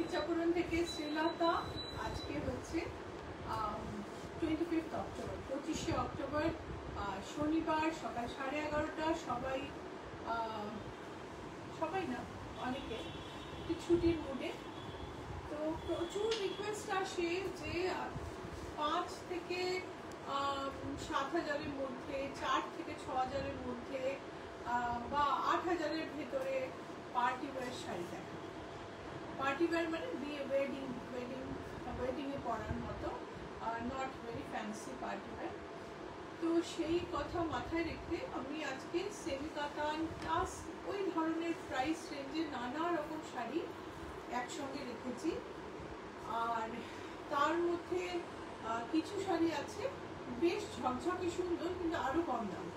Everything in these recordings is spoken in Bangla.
ইচ্ছাপুরন থেকে শ্রীলতা। আজকে হচ্ছে 25 অক্টোবর, 25শে অক্টোবর শনিবার সকাল 11:30। সবাই না, অনেকে একটু ছুটির মুডে। তো প্রচুর রিকোয়েস্ট আসে যে 5 থেকে 7,000-এর মধ্যে, 4 থেকে 6,000-এর মধ্যে বা 8,000-এর ভেতরে পার্টি ওয়্যার শাড়ি দেখা। পার্টি ওয়্যার মানে বিয়ে, ওয়েডিংয়ে পরার মতো, not very fancy party wear. তো সেই কথা মাথায় রেখে আমি আজকে সেমি কাতান প্লাস ওই ধরনের প্রাইস রেঞ্জে নানা রকম শাড়ি একসঙ্গে রেখেছি। আর তার মধ্যে কিছু শাড়ি আছে বেশ ঝকঝকে সুন্দর কিন্তু আরো কম দাম,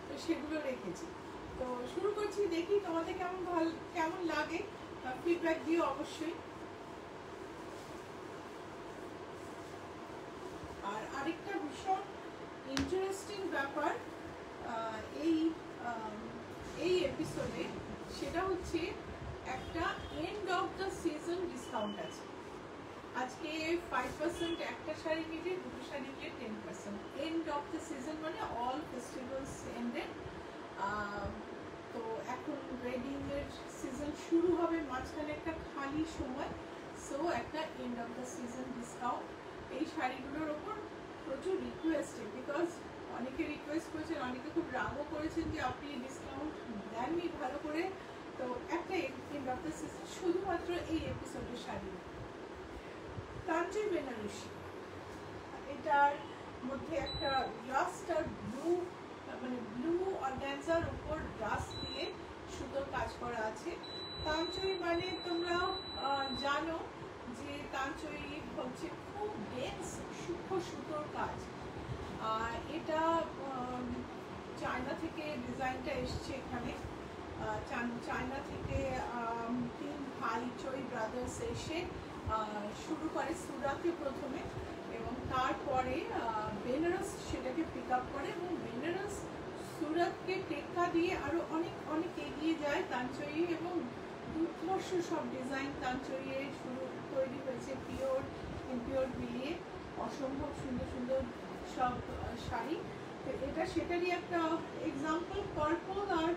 তো সেগুলো রেখেছি। তো শুরু করছি, দেখি তোমাদের কেমন লাগে, ফিডব্যাক দিও অবশ্যই। আর আরেকটা ভীষণ ইন্টারেস্টিং ব্যাপার এই এপিসোডে, সেটা হচ্ছে একটা and of the season discount আছে। আজকে 5% একটা শাড়ি নিলে, দুটো শাড়ি নিলে 10%। এন্ড অফ দ্য সিজন মানে অল ফেস্টিভ্যালস এন্ডেড। তো এখন ওয়েডিং এর সিজন শুরু হবে, মাঝখানে একটা খালি সময়, সো একটা and of the season discount. এই শাড়িগুলোর ওপর প্রচুর রিকোয়েস্ট, বিকজ অনেকে রিকোয়েস্ট করেছেন, অনেকে খুব রাগও করেছেন যে আপনি ডিসকাউন্ট দেননি ভালো করে। তো একটা এন্ড অফ দ্য সিজন শুধুমাত্র এই এপিসোডের শাড়ি। তানজুই বেনারসি, এটার মধ্যে একটা রাস্ট আর ব্লু, মানে ব্লু অর্গানজার উপর রাস্ট দিয়ে সুতোর কাজ করা আছে। তানজুই মানে তোমরা জানো যে তানজুই হচ্ছে খুব ডেন্স সূক্ষ্ম সুতোর কাজ। এটা চায়না থেকে ডিজাইনটা এসছে এখানে। চায়না থেকে 3 ভাই চৈ ব্রাদার্স এসে শুরু করে সুরাতে প্রথমে, এবং তারপরে বেনারস সেটাকে পিক আপ করে, এবং বেনারস সুরাতকে টেক্কা দিয়ে আরো অনেক অনেক এগিয়ে যায় তানচুই। এবং দুর্ধর্ষ সব ডিজাইন তানচুইয়ে তৈরি হয়েছে, পিওর ইম্পিওর মিলিয়ে অসম্ভব সুন্দর সুন্দর সব শাড়ি। তো এটা সেটারই একটা এক্সাম্পল। পার্পল আর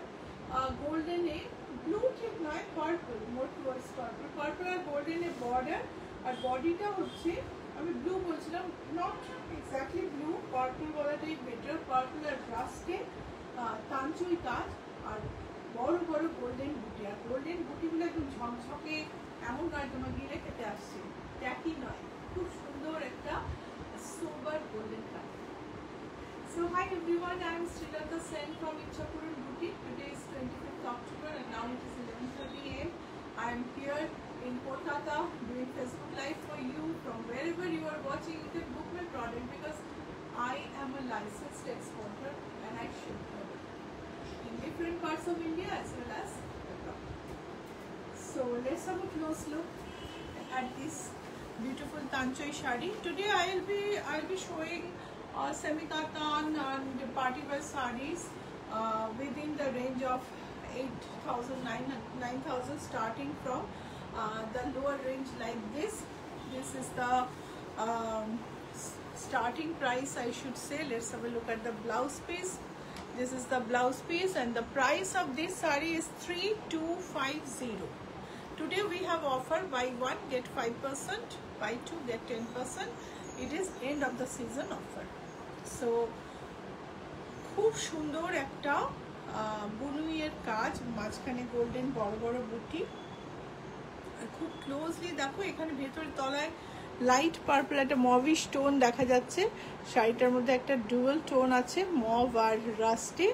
গোল্ডেনে, ব্লু ঠিক নয়, পার্পল, মোর টুয়ার্ডস পার্পল, পার্পল আর গোল্ডেনে বর্ডার। আর বডিটা হচ্ছে, আমি ব্লু বলছিলাম, নট এক্স্যাক্টলি ব্লু, পার্পল বলাটাই বেটার। পার্পল আর ব্রাস্টে তানচুই কাজ, আর বড় বড় গোল্ডেন বুটি। আর গোল্ডেন বুটিগুলো একদম ঝকঝকে, এমন নয় তোমার গিলে খেতে আসছে, ট্যাকি নয়, খুব সুন্দর একটা sober golden colour. So hi everyone, I am Srilata Sen from Ichhapuran Boutique. Today is 25th October and now it is 11:30 AM. I am here in Kolkata doing Facebook Live for you. From wherever you are watching, you can book my product because I am a licensed exporter and I ship product in different parts of India as well as abroad. So let's have a close look at this beautiful Tanchoi shadi. Today I'll be showing semi-katan and party wear sarees within the range of 8,000, 9,000, starting from the lower range like this. This is the starting price, I should say. Let's have a look at the blouse piece. This is the blouse piece and the price of this saree is 3,250. Today we have offer buy 1 get 5%, buy 2 get 10%. It is end of the season offer. So খুব সুন্দর একটা বুনুইয়ের কাজ, মাঝখানে গোল্ডেন বড় বড় বুটি। খুব ক্লোজলি দেখো, এখানে ভেতরে তলায় লাইট পার্পল একটা মভিশ টোন দেখা যাচ্ছে। শাড়িটার মধ্যে একটা ডুয়াল টোন আছে, মভ আর রাস্টে।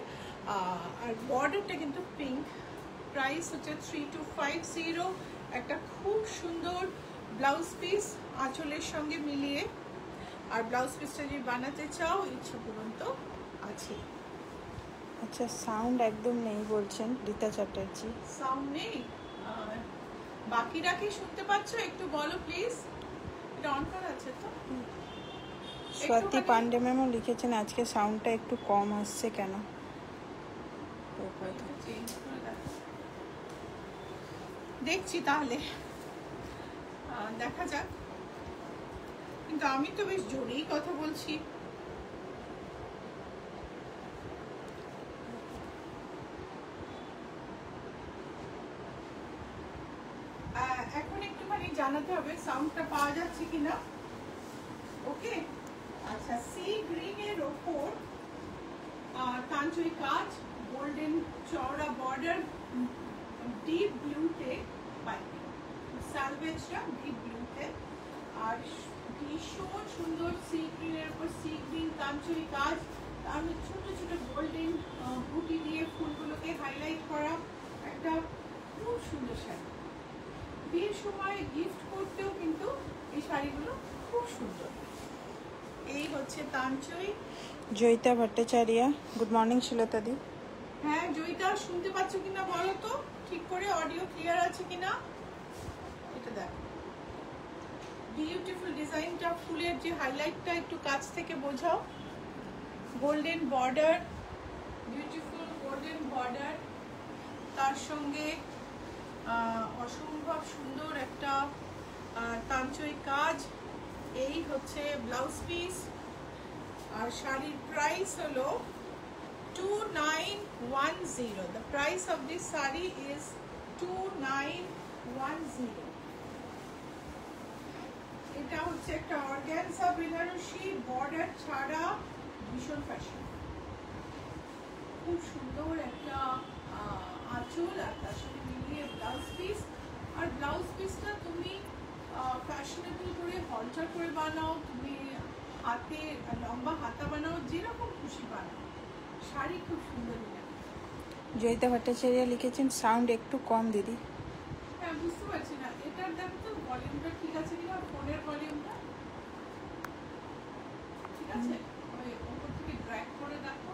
আর বর্ডারটা কিন্তু পিঙ্ক। প্রাইস হচ্ছে 3,250। একটা খুব সুন্দর ব্লাউজ পিস আঁচলের সঙ্গে মিলিয়ে। আর ব্লাউজ পিসটা যদি বানাতে চাও, ইচ্ছে পর্যন্ত আছে। আচ্ছা, সাউন্ড একদম নেই বলছেন রীতা চ্যাটার্জি। সাউন্ড নেই? বাকিরা কি শুনতে পাচ্ছ? একটু বলো প্লিজ। এটা অন করা আছে তো? স্বাতি পান্ডে ম্যামও লিখেছেন আজকে সাউন্ডটা একটু কম আসছে কেন। দেখছি তাহলে। দেখা যাক, কিন্তু আমি তো বেশ জোরেই কথা বলছি। এখন একটুখানি জানাতে হবে সাউন্ডটা পাওয়া যাচ্ছে কিনা। ওকে, আচ্ছা, সি গ্রিনের ওপর কাঞ্চুরি কাজ, গোল্ডেন চওড়া বর্ডার, ডিপ ব্লুতে পাইপিং, সালভেজটা ডিপ ব্লুতে, আর ভীষণ সুন্দর সি গ্রিনের উপর সি গ্রিন কাঞ্চুরি কাজ, তার মধ্যে ছোট ছোট গোল্ডেন বুটি দিয়ে ফুলগুলোকে হাইলাইট করা একটা খুব সুন্দর শাড়ি। বিয়ের সময় গিফট করতেও কিন্তু এই শাড়িগুলো খুব সুন্দর। এই হচ্ছে তাঞ্চই। জয়িতা ভট্টাচার্য, গুড মর্নিং শ্লীলতা দি। হ্যাঁ জয়িতা, শুনতে পাচ্ছ কিনা বলো তো, ঠিক করে অডিও ক্লিয়ার আছে কিনা। এটা দেখো, বিউটিফুল ডিজাইনটা, ফুলের যে হাইলাইটটা একটু কাছ থেকে বোঝাও। Golden border, beautiful golden border, তার সঙ্গে অসম্ভব সুন্দর একটা তাঞ্চই কাজ। এই হচ্ছে ব্লাউজ পিস, আর শাড়ির প্রাইস হলো 2910। The price of this saree is 2910। এটা হচ্ছে একটা অর্গানজা বেনারসি, বর্ডার ছাড়া, ভীষণ ফ্যাশন, খুব সুন্দর একটা আঁচল, আর তার সাথে মিলিয়ে ব্লাউজ পিস। আর ব্লাউজ পিসটা তুমি ফ্যাশনেবল করে হলটার করে বানাও, তুমি হাতে লম্বা হাতা বানাও, যেরকম খুশি বানাও, শাড়ি খুব সুন্দর লাগে। জয়িতা ভট্টাচার্য লিখেছেন সাউন্ড একটু কম দিদি। হ্যাঁ বুঝতে পারছি না, এটার দেখো তো ভলিউমটা ঠিক আছে কিনা, ফোনের ভলিউমটা ঠিক আছে, ওই উপর থেকে ড্র্যাগ করে দেখো।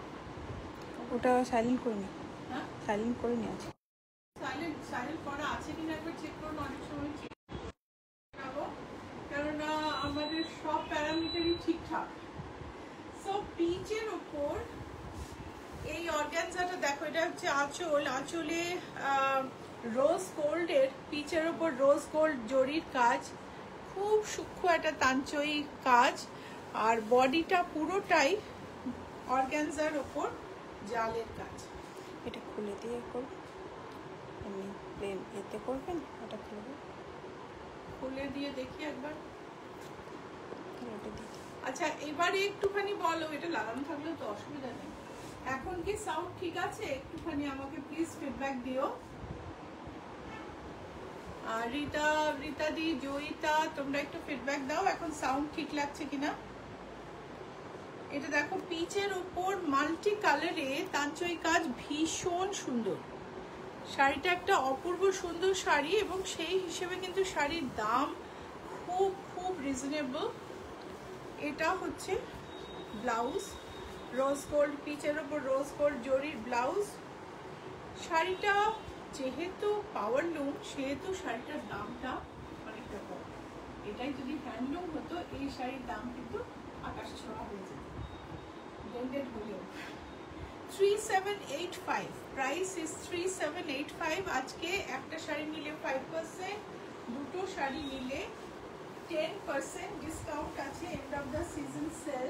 ওটা সাইলেন্ট করে নি, হ্যাঁ সাইলেন্ট করে নি আছে। সাইলেন্ট করা আছে কিনা একবার চেক করুন, অনেক সময় চেক করবো, কেননা আমাদের সব প্যারামিটারই ঠিকঠাক। সো পিচের ওপর এই অর্গানজাটা দেখো, এটা হচ্ছে আঁচল, আঁচলে রোজ গোল্ডের, পিচের ওপর রোজ গোল্ড জরির কাজ, খুব সূক্ষ্ম একটা তাঞ্চই কাজ, আর বডিটা পুরোটাই অর্গানজার ওপর জালের কাজ। এটা খুলে দিয়ে করবেন, এমনি প্লেন এতে করবেন, ওটা খুলবে, খুলে দিয়ে দেখি একবার। ওটা দিয়ে আচ্ছা এবারে একটুখানি বলো, এটা লাগানো থাকলে তো অসুবিধা নেই। এখন কি সাউন্ড ঠিক আছে? একটুখানি আমাকে প্লিজ ফিডব্যাক দিও। আর রিতা দি, জয়িতা, তোমরা একটু ফিডব্যাক দাও এখন সাউন্ড ঠিক লাগছে কিনা। এটা দেখো পিচের উপর মাল্টি কালারে তাঞ্চই কাজ, ভীষণ সুন্দর শাড়িটা, একটা অপূর্ব সুন্দর শাড়ি, এবং সেই হিসেবে কিন্তু শাড়ির দাম খুব খুব রিজনেবল। এটা হচ্ছে ব্লাউজ, রোজ গোল্ড পিচের ওপর রোজ গোল্ড জরির ব্লাউজ। শাড়িটা যেহেতু পাওয়ারলুম, সেহেতু শাড়িটার দামটা অনেকটা কম। এটাই যদি হ্যান্ডলুম হতো, এই শাড়ির দাম কিন্তু আকাশ ছোঁয়া হয়ে যেত, ব্লেন্ডেড হলেও। 3785, প্রাইস ইজ 3785। আজকে একটা শাড়ি নিলে 5%, দুটো শাড়ি নিলে 10% ডিসকাউন্ট আছে, end of the season sale.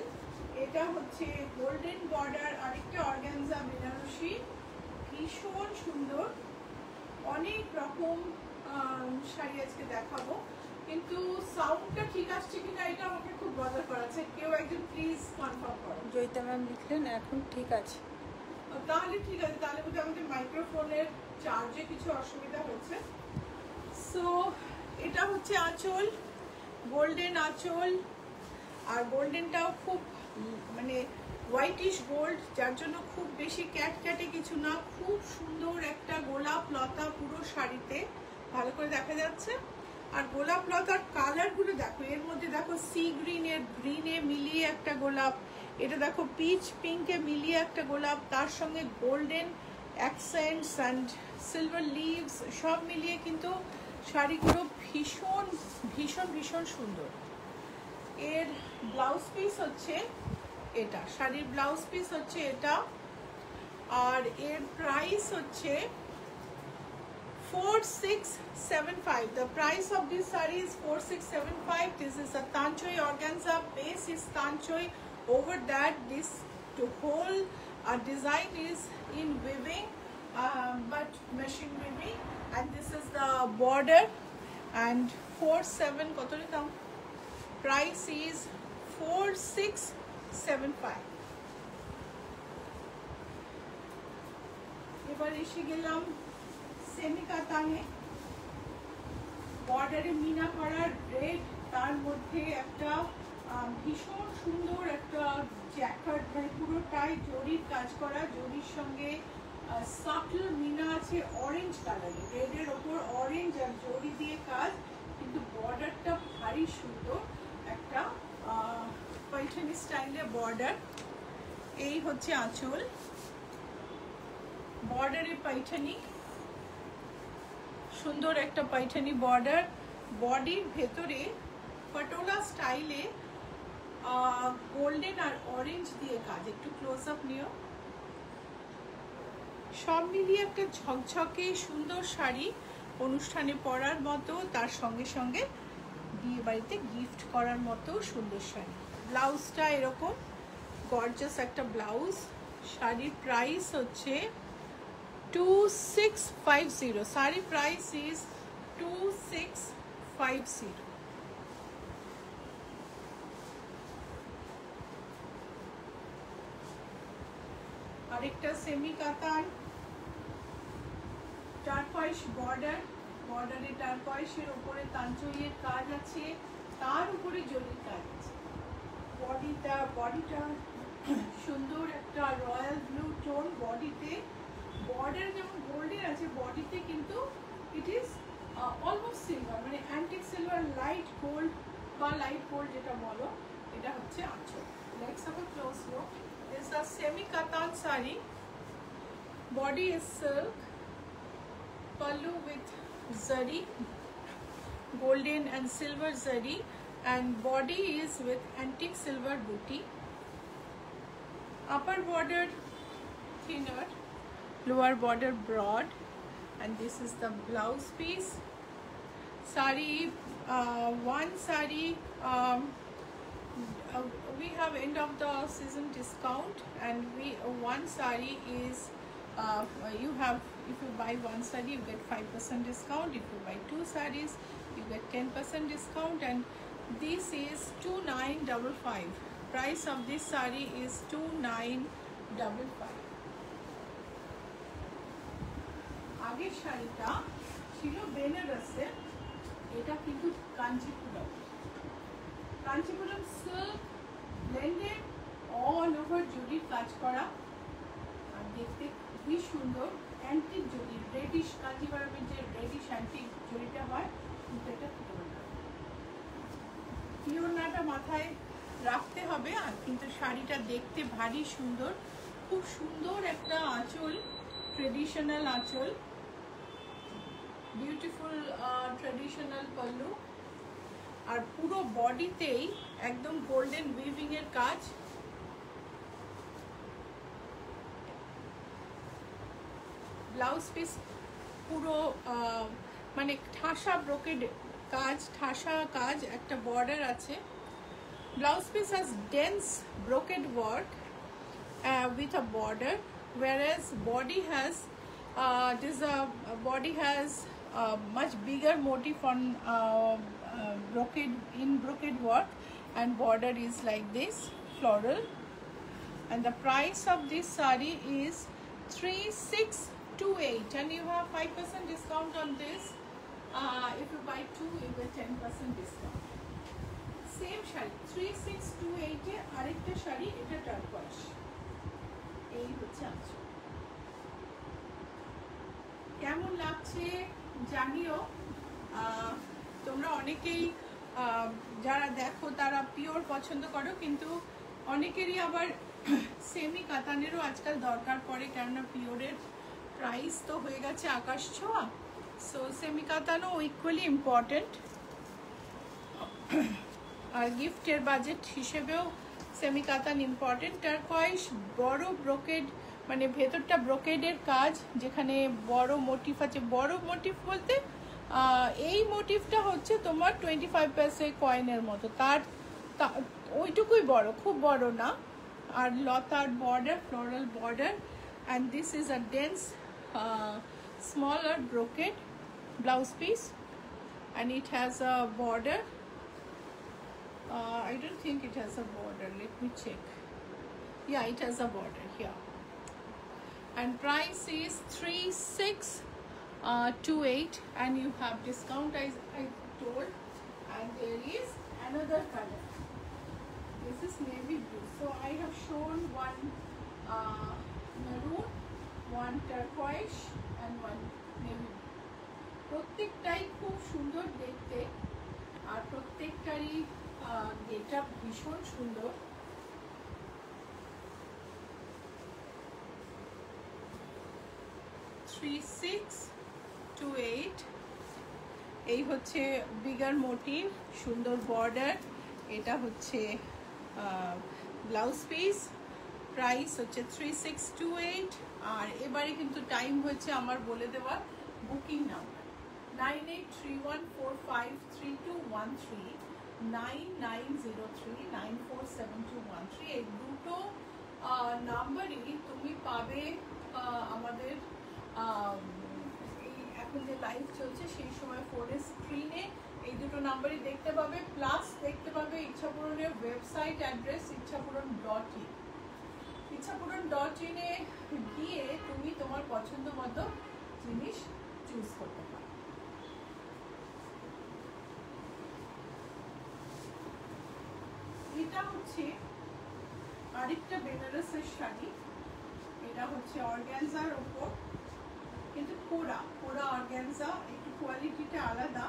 এটা হচ্ছে গোল্ডেন বর্ডার, আরেকটা অর্গানজা বেনারসি, ভীষণ সুন্দর। অনেক রকম শাড়ি আজকে দেখাবো, কিন্তু সাউন্ডটা ঠিক আসছে কিনা এটা আমাকে খুব বদার করাচ্ছে। কেউ একজন প্লিজ কনফার্ম করো। জয়িতা ম্যাম লিখলেন এখন ঠিক আছে। তাহলে ঠিক আছে, তাহলে বোধহয় আমাদের মাইক্রোফোনের চার্জে কিছু অসুবিধা হচ্ছে। সো এটা হচ্ছে আঁচল, গোল্ডেন আঁচল, আর গোল্ডেনটাও খুব মানে হোয়াইটিশ গোল্ড, যার জন্য খুব বেশি ক্যাটে কিছু না, খুব সুন্দর একটা গোলাপ লতা পুরো শাড়িতে ভালো করে দেখা যাচ্ছে। আর গোলাপ লতার কালারগুলো দেখো, এর মধ্যে দেখো সি গ্রিনের গ্রিনে মিলিয়ে একটা গোলাপ, এটা দেখো পিচ পিঙ্কে মিলিয়ে একটা গোলাপ, তার সঙ্গে golden accents and silver leaves সব মিলিয়ে কিন্তু শাড়িগুলো ভীষণ ভীষণ ভীষণ সুন্দর। এর ব্লাউজ পিস হচ্ছে এটা, শাড়ির ব্লাউজ পিস হচ্ছে এটা, আর এর প্রাইস হচ্ছে 4675. The price of this saree is 4675. This is a tanchoi organza. Base is tanchoi. Over that, this to whole design is in weaving, but machine weaving. And this is the border. And 47 kotore dam. Price is 4675. এবার এসে গেলাম সেমি কাতানে, বর্ডারে মিনা করা রেড, তার মধ্যে একটা ভীষণ সুন্দর একটা জ্যাকেট, মানে পুরোটাই জরির কাজ করা, জরির সঙ্গে সাটল মিনা আছে অরেঞ্জ কালারে, রেডের ওপর অরেঞ্জ আর জরি দিয়ে কাজ, কিন্তু বর্ডারটা ভারী সুন্দর, একটা पैठनी स्टाइले बॉर्डर। এই হচ্ছে আঁচল, বর্ডারে पैठनी, সুন্দর একটা पैठनी বর্ডার, বডির ভেতরে পটোলা স্টাইলে গোল্ডেন আর অরেঞ্জ দিয়ে কাজ। একটু ক্লোজ আপ নিও। সব মিলিয়ে একটা ঝকঝকে সুন্দর শাড়ি, অনুষ্ঠানে পরার মতো, তার সঙ্গে সঙ্গে বিয়ে বাড়িতে গিফট করার মতো সুন্দর শাড়ি। ব্লাউজটা এরকম গর্জাস একটা ব্লাউজ। শাড়ির প্রাইস হচ্ছে 2650। Sari price is 2650। আরেকটা সেমি কাতান, টারকয়েস বর্ডার, বর্ডারে টারকয়েসের উপরে তাঞ্চইয়ের কাজ আছে, তার উপরে জরির কাজ আছে। বডিটা সুন্দর একটা রয়্যাল ব্লু টোন, বডিতে বর্ডার যেমন গোল্ডের আছে, বডিতে কিন্তু ইট ইজ অলমোস্ট সিলভার, মানে অ্যান্টিক সিলভার, লাইট গোল্ড বা লাইট গোল্ড যেটা বলো, এটা হচ্ছে আঁচল। Let's have a close look. This is a semi katan sari. Body is silk, pallu with zari, golden and silver zari, and body is with antique silver booty. Upper border thinner, lower border broad, and this is the blouse piece. Sari, one sari, we have end of the season discount, and one sari is you have, if you buy one sari you get 5% discount, if you buy two saris you get 10% discount, and this is 2955. Price of this sari is 2955. আগের শাড়িটা ছিল বেনারসের, এটা কিন্তু Kanchipuram, Kanchipuram silk blended all over জরির কাজ করা, আর দেখতে খুবই সুন্দর। অ্যান্টিক জরি, রেডিশ, কাঞ্চিপুরমের যে রেডিশ অ্যান্টিক জরিটা হয়, এটা পিওরনাটা মাথায় রাখতে হবে, আর কিন্তু শাড়িটা দেখতে ভারী সুন্দর, খুব সুন্দর একটা আঁচল, ট্রেডিশনাল আঁচল, বিউটিফুল ট্রেডিশনাল পাল্লু, আর পুরো বডিতেই একদম গোল্ডেন উইভিং এর কাজ। ব্লাউজ পিস পুরো মানে ঠাসা ব্রোকেড কাজ, ঠাসা কাজ, একটা বর্ডার আছে। Blouse piece has dense brocade work with a border, whereas body has body has much bigger motif on brocade work, and border is like this floral, and the price of this sari is 3628, and you have 5% discount on this. If you buy two you get 10% discount. Same shari 3628 এ আরেকটা শাড়ি, এটা টারকয়েস। এই হচ্ছে আঁচল। কেমন লাগছে জানিও। তোমরা অনেকেই যারা দেখো তারা পিওর পছন্দ করো, কিন্তু অনেকেরই আবার সেমি কাতানেরও আজকাল দরকার পড়ে, কেননা পিওরের প্রাইস তো হয়ে গেছে আকাশ ছোঁয়া। সো সেমি কাতানও ইকুয়ালি ইম্পর্টেন্ট, আর গিফটের বাজেট হিসেবেও সেমি কাতান ইম্পর্টেন্ট। টারকয়েস বড় ব্রোকেড, মানে ভেতরটা ব্রোকেডের কাজ, যেখানে বড় মোটিভ আছে। বড় মোটিভ বলতে এই মোটিভটা হচ্ছে তোমার 25 কয়েনের মতো, তার ওইটুকুই বড়, খুব বড় না। আর লতার border, floral border, and this is a dense smaller brocade blouse piece, and it has a border. I don't think it has a border, let me check. Yeah, it has a border here, and price is 3628, and you have discount as I told. And there is another color. This is navy blue. So I have shown one maroon, one turquoise, and one navy blue. প্রত্যেকটাই খুব সুন্দর দেখতে, আর প্রত্যেকটারই গেটআপ ভীষণ সুন্দর। $3628, এই হচ্ছে বিগার মোটিভ, সুন্দর বর্ডার। এটা হচ্ছে ব্লাউজ পিস, প্রাইস হচ্ছে 3628। আর এবারে কিন্তু টাইম হচ্ছে আমার বলে দেওয়া বুকিং নাম্বার 9831453213, 9903947213। এই দুটো নাম্বারই তুমি পাবে আমাদের এই এখন যে লাইভ চলছে সেই সময় ফোনের স্ক্রিনে। এই দুটো নাম্বারই দেখতে পাবে, প্লাস দেখতে পাবে ইচ্ছাপূরণের ওয়েবসাইট অ্যাড্রেস ইচ্ছাপূরণ.in। ইচ্ছাপূরণ.in এ গিয়ে তুমি তোমার পছন্দ মতো জিনিস চুজ করতে পারো। এটা হচ্ছে আরেকটা বেনারসের শাড়ি। এটা হচ্ছে অর্গানজার উপর, কিন্তু কোরা অর্গানজা, একটু কোয়ালিটিটা আলাদা।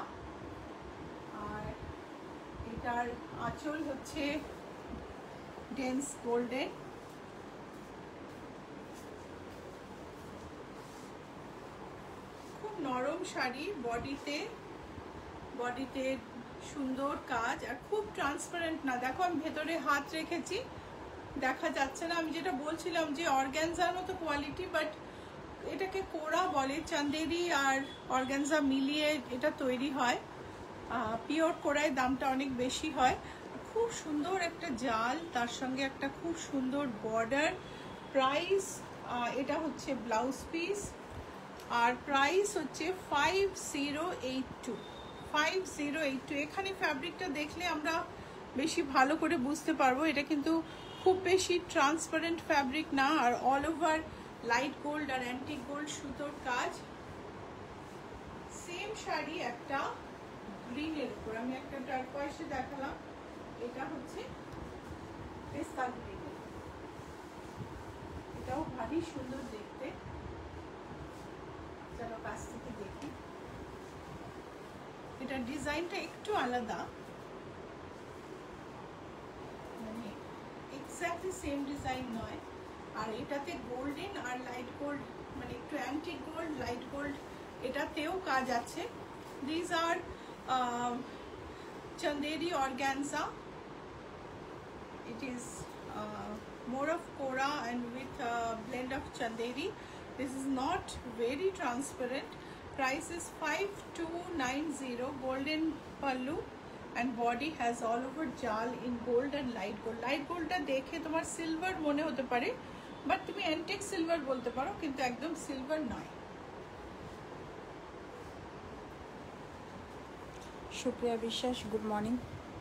আর এটার আঁচল হচ্ছে ডেন্স গোল্ডেন। খুব নরম শাড়ি, বডিতে সুন্দর কাজ, আর খুব ট্রান্সপারেন্ট না। দেখো আমি ভেতরে হাত রেখেছি, দেখা যাচ্ছে না। আমি যেটা বলছিলাম যে অর্গানজার মতো কোয়ালিটি, বাট এটাকে কোরা বলে। চান্দেরি আর অর্গানজা মিলিয়ে এটা তৈরি হয়। পিওর কোরায় দামটা অনেক বেশি হয়। খুব সুন্দর একটা জাল, তার সঙ্গে একটা খুব সুন্দর বর্ডার। প্রাইস, এটা হচ্ছে ব্লাউজ পিস, আর প্রাইস হচ্ছে 5082। এখানে ফ্যাব্রিকটা দেখলে আমরা বেশি ভালো করে বুঝতে পারবো। এটা কিন্তু খুব বেশি ট্রান্সপারেন্ট ফ্যাব্রিক না, আর অল ওভার লাইট গোল্ড আর অ্যান্টিক গোল্ড সুতোর কাজ। সেম শাড়ি একটা গ্রিনের উপর, আমি একটা টার্কোয়েজে দেখালাম, এটা হচ্ছে পেস্তা গ্রিন। এটাও ভারী সুন্দর দেখতে। চলো কাছ থেকে দেখি। এটার ডিজাইনটা একটু আলাদা, মানে এক্স্যাক্টলি সেম ডিজাইন নয়। আর এটাতে গোল্ডেন আর লাইট গোল্ড, মানে একটু অ্যান্টিক গোল্ড, লাইট গোল্ড, এটাতেও কাজ আছে। দিস আর Chanderi organza. It is more of Kora and with a blend of Chanderi. This is not very transparent. Price is 5290. Golden pallu and body has all over jal in gold and light gold. Light gold ta dekhe tomar silver mone hote pare, but tumi antique silver bolte paro, kintu ekdom silver noy. Supriya Biswas, good morning.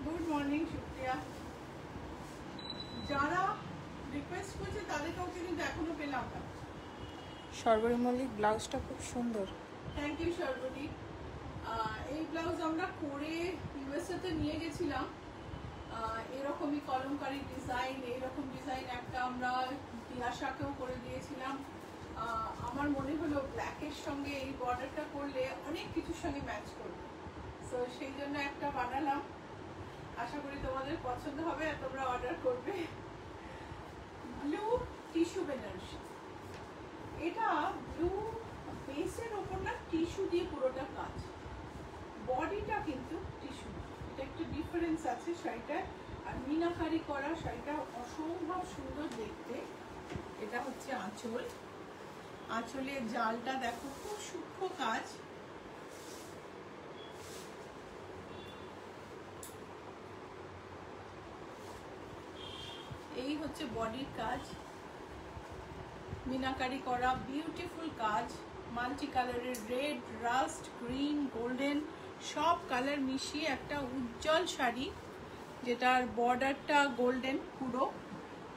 Good morning Supriya. যারা রিকোয়েস্ট করছে তাদেরকেও কিন্তু এখনো পেলাম না। সর্বরী মল্লিক, ব্লাউজটা খুব সুন্দর। Thank you Sarbari. এই ব্লাউজ আমরা করে ইউএসএ তে নিয়ে গেছিলাম। এরকমই কলমকারী ডিজাইন, এইরকম ডিজাইন একটা আমরা তিয়াশাকেও করে দিয়েছিলাম। আমার মনে হলো ব্ল্যাকের সঙ্গে এই বর্ডারটা করলে অনেক কিছুর সঙ্গে ম্যাচ করবে, তো সেই জন্য একটা বানালাম। আশা করি তোমাদের পছন্দ হবে আর তোমরা অর্ডার করবে। Blue tissue Banarasi. এটা ব্লু বেসের ওপর না টিস্যু দিয়ে পুরোটা কাজ, বডিটা কিন্তু টিস্যু। এটা একটু ডিফারেন্স আছে শাড়িটার। আর মিনাকারি করা, শাড়িটা অসম্ভব সুন্দর দেখতে। এটা এটা হচ্ছে আঁচল। আঁচলের জালটা দেখো খুব সূক্ষ্ম কাজ। এই হচ্ছে বডির কাজ, মিনাকারি করা বিউটিফুল কাজ, মাল্টি কালারের রেড, রাস্ট, গ্রিন, গোল্ডেন সব কালার মিশিয়ে একটা উজ্জ্বল শাড়ি, যেটার বর্ডারটা গোল্ডেন পুরো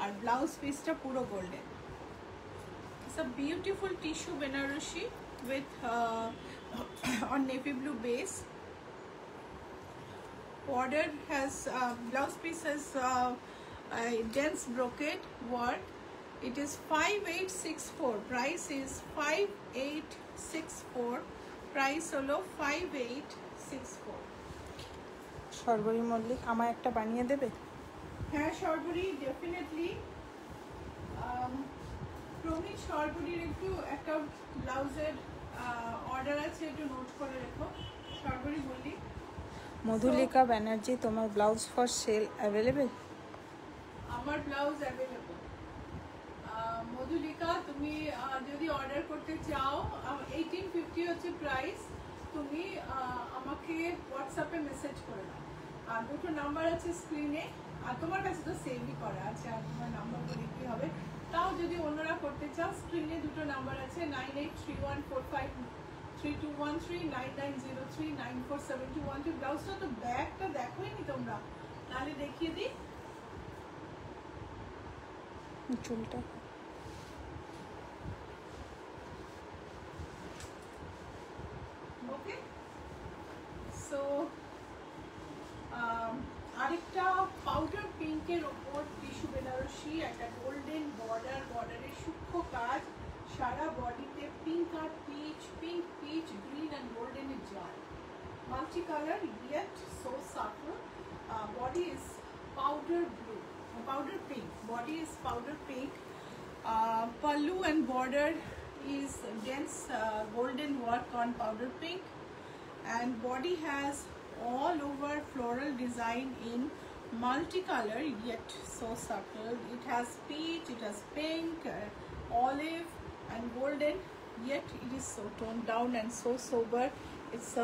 আর ব্লাউজ পিসটা পুরো golden. It's a beautiful tissue Benarosi with on navy blue base. Border has blouse piece has dense brocade work. It is 5864. Price is 5864. Price holo 5864. সর্বরী Mallick আমার একটা বানিয়ে দেবে? হ্যাঁ সর্বরী, ডেফিনেটলি। প্রমিত সর্বরীর একটু একটা ব্লাউজের অর্ডার আছে, একটু নোট করে রেখো। সর্বরী মল্লিক। মধুলিকা ব্যানার্জি, তোমার ব্লাউজ ফর সেল অ্যাভেলেবেল? আমার ব্লাউজ অ্যাভেলেবল। মধুলিকা, তুমি যদি অর্ডার করতে চাও 1850 হচ্ছে প্রাইস। তুমি আমাকে হোয়াটসঅ্যাপে মেসেজ করে দাও। আর দুটো নাম্বার আছে স্ক্রিনে, আর তোমার কাছে তো সেভই করা আছে, আর তোমার নাম্বার বলে কি হবে। তাও যদি অন্যরা করতে চাও, স্ক্রিনে দুটো নাম্বার আছে 9831453213, 9903947212। ব্লাউজটা তো ব্যাগটা দেখোই নি তোমরা, তাহলে দেখিয়ে দিই। চুলটা ওকে। সো আরেকটা পাউডার পিঙ্কের ওপর টিস্যু বেনারসি, একটা গোল্ডেন বর্ডার, বর্ডারের সূক্ষ্ম কাজ, সারা বডিতে পিঙ্ক আর peach, pink, peach, green and গোল্ডেনের জাল, multi colour yet so subtle. Body is powder blue, powder pink. Body is powder pink. Pallu and border is dense golden work on powder pink, and body has all over floral design in multicolor yet so subtle. It has peach, it has pink, olive and golden, yet it is so toned down and so sober. It's a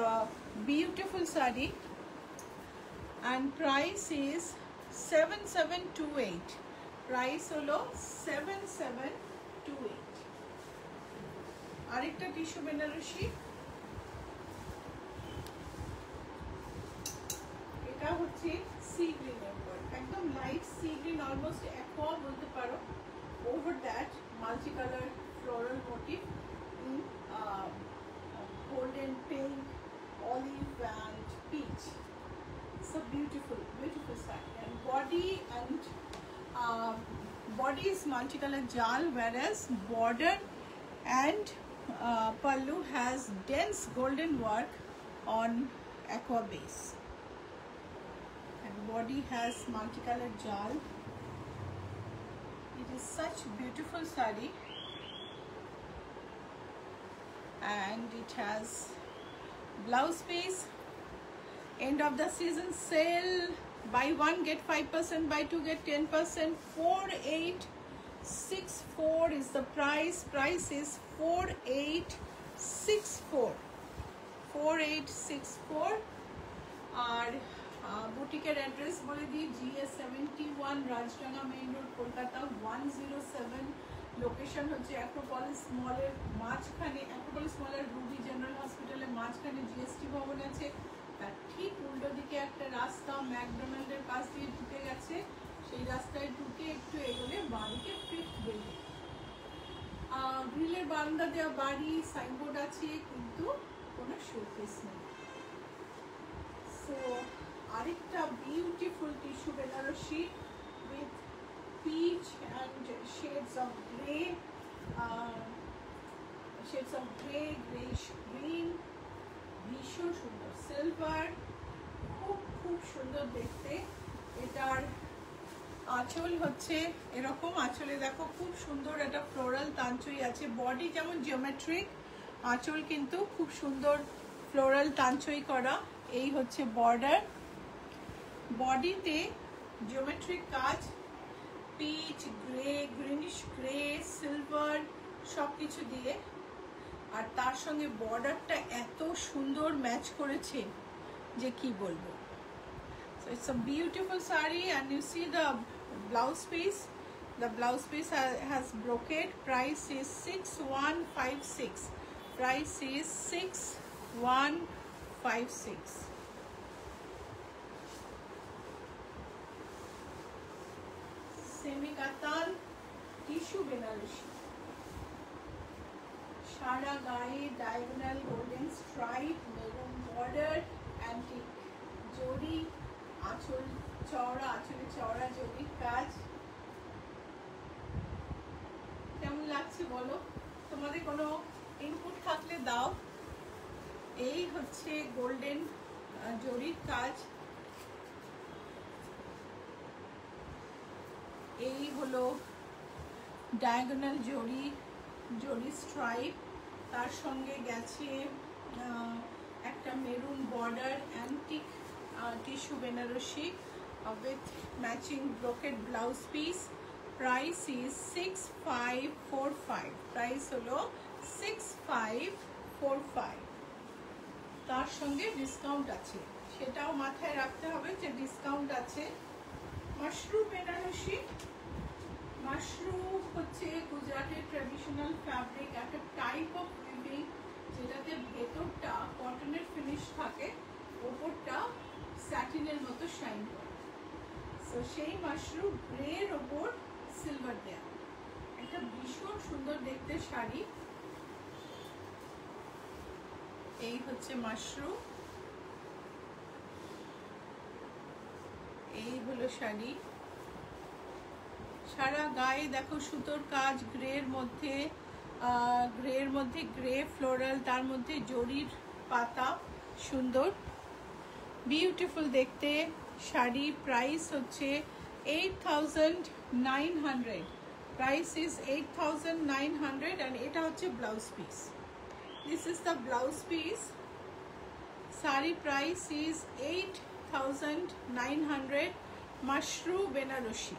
beautiful sari, and price is 7728. Price holo 7728. আরেকটা টিস্যু বেনারসি, এটা হচ্ছে সি গ্রিনের উপর, একদম light sea green, almost aqua বলতে পারো। Over that multi colour floral motif in golden, pink, olive and peach. So beautiful, beautiful style. And body is multicolor jal, whereas border and pallu has dense golden work on aqua base. And body has multicolor jal. It is such beautiful sari, and it has blouse piece. End of the season sale, buy one get 5%, buy two get 10%. 4864 is the price. Price is 4864. 4864. R বুটিকের address বলে দিই, GS71 Rajdanga main road, Kolkata 107। Location হচ্ছে অ্যাক্রোপলিস মলের মাঝখানে, অ্যাক্রোপলিস মলের রুবি জেনারেল হসপিটালের মাঝখানে জিএসটি ভবন আছে, তার ঠিক উল্টো দিকে একটা রাস্তা ম্যাকডোনাল্ডের পাশ দিয়ে ঢুকে গেছে, সেই রাস্তায় ঢুকে একটু এগোলে বাড়িতে 5th বিল্ডিং। গ্রিলের বারান্দা দেওয়া বাড়ি, সাইনবোর্ড আছে, কিন্তু কোনো শোকেস নেই। সো আরেকটা beautiful tissue Banarasi with peach and shades of grey, grayish green, ভীষণ সুন্দর, সিলভার, খুব সুন্দর দেখতে। এটার আঁচল হচ্ছে এরকম, আঁচলে দেখো খুব সুন্দর একটা ফ্লোরাল তাঞ্চই আছে। বডি যেমন জিওমেট্রিক, আঁচল কিন্তু খুব সুন্দর ফ্লোরাল তাঞ্চই করা। এই হচ্ছে বর্ডার, বডিতে জিওমেট্রিক কাজ, peach, grey, greenish grey, silver সব কিছু দিয়ে। আর তার সঙ্গে বর্ডারটা এত সুন্দর ম্যাচ করেছে যে কি বলবো। So it's a beautiful saree and you see the blouse piece. The blouse piece has brocade. Price is 6156. Price is 6156. Semi katal tissue benarushi. সারা গায়ে diagonal golden stripe, maroon border, antique জরি, আঁচল চওড়া, আঁচলে চওড়া জরির কাজ। কেমন লাগছে বলো? তোমাদের কোনো ইনপুট থাকলে দাও। এই হচ্ছে গোল্ডেন জরির কাজ, এই হলো ডায়াগোনাল জরি, জরি স্ট্রাইপ, তার সঙ্গে গেছে একটা maroon border, antique tissue Banarasi with matching brocade blouse piece. Price is 6545. Price হলো 6545। তার সঙ্গে ডিসকাউন্ট আছে, সেটাও মাথায় রাখতে হবে যে ডিসকাউন্ট আছে। মাশরুম বেনারসি, মাশরুম হচ্ছে গুজরাটের ট্র্যাডিশনাল ফ্যাব্রিক, একটা টাইপ অফ উইভিং যেটাতে ভেতরটা কটনের ফিনিশ থাকে, ওপরটা স্যাটিনের মতো শাইন করে। সো সেই মাশরুম গ্রের ওপর সিলভার দেয়া, একটা ভীষণ সুন্দর দেখতে শাড়ি। এই হচ্ছে মাশরুম, এই হলো শাড়ি। সারা গায়ে দেখো সুতোর কাজ, গ্রের মধ্যে গ্রে ফ্লোরাল, তার মধ্যে জরির পাতা, সুন্দর বিউটিফুল দেখতে শাড়ি। প্রাইস হচ্ছে 8900। প্রাইস ইজ 8900 and এটা হচ্ছে blouse piece. This is the blouse piece. Sari price is 8900। Mushroom Banarasi,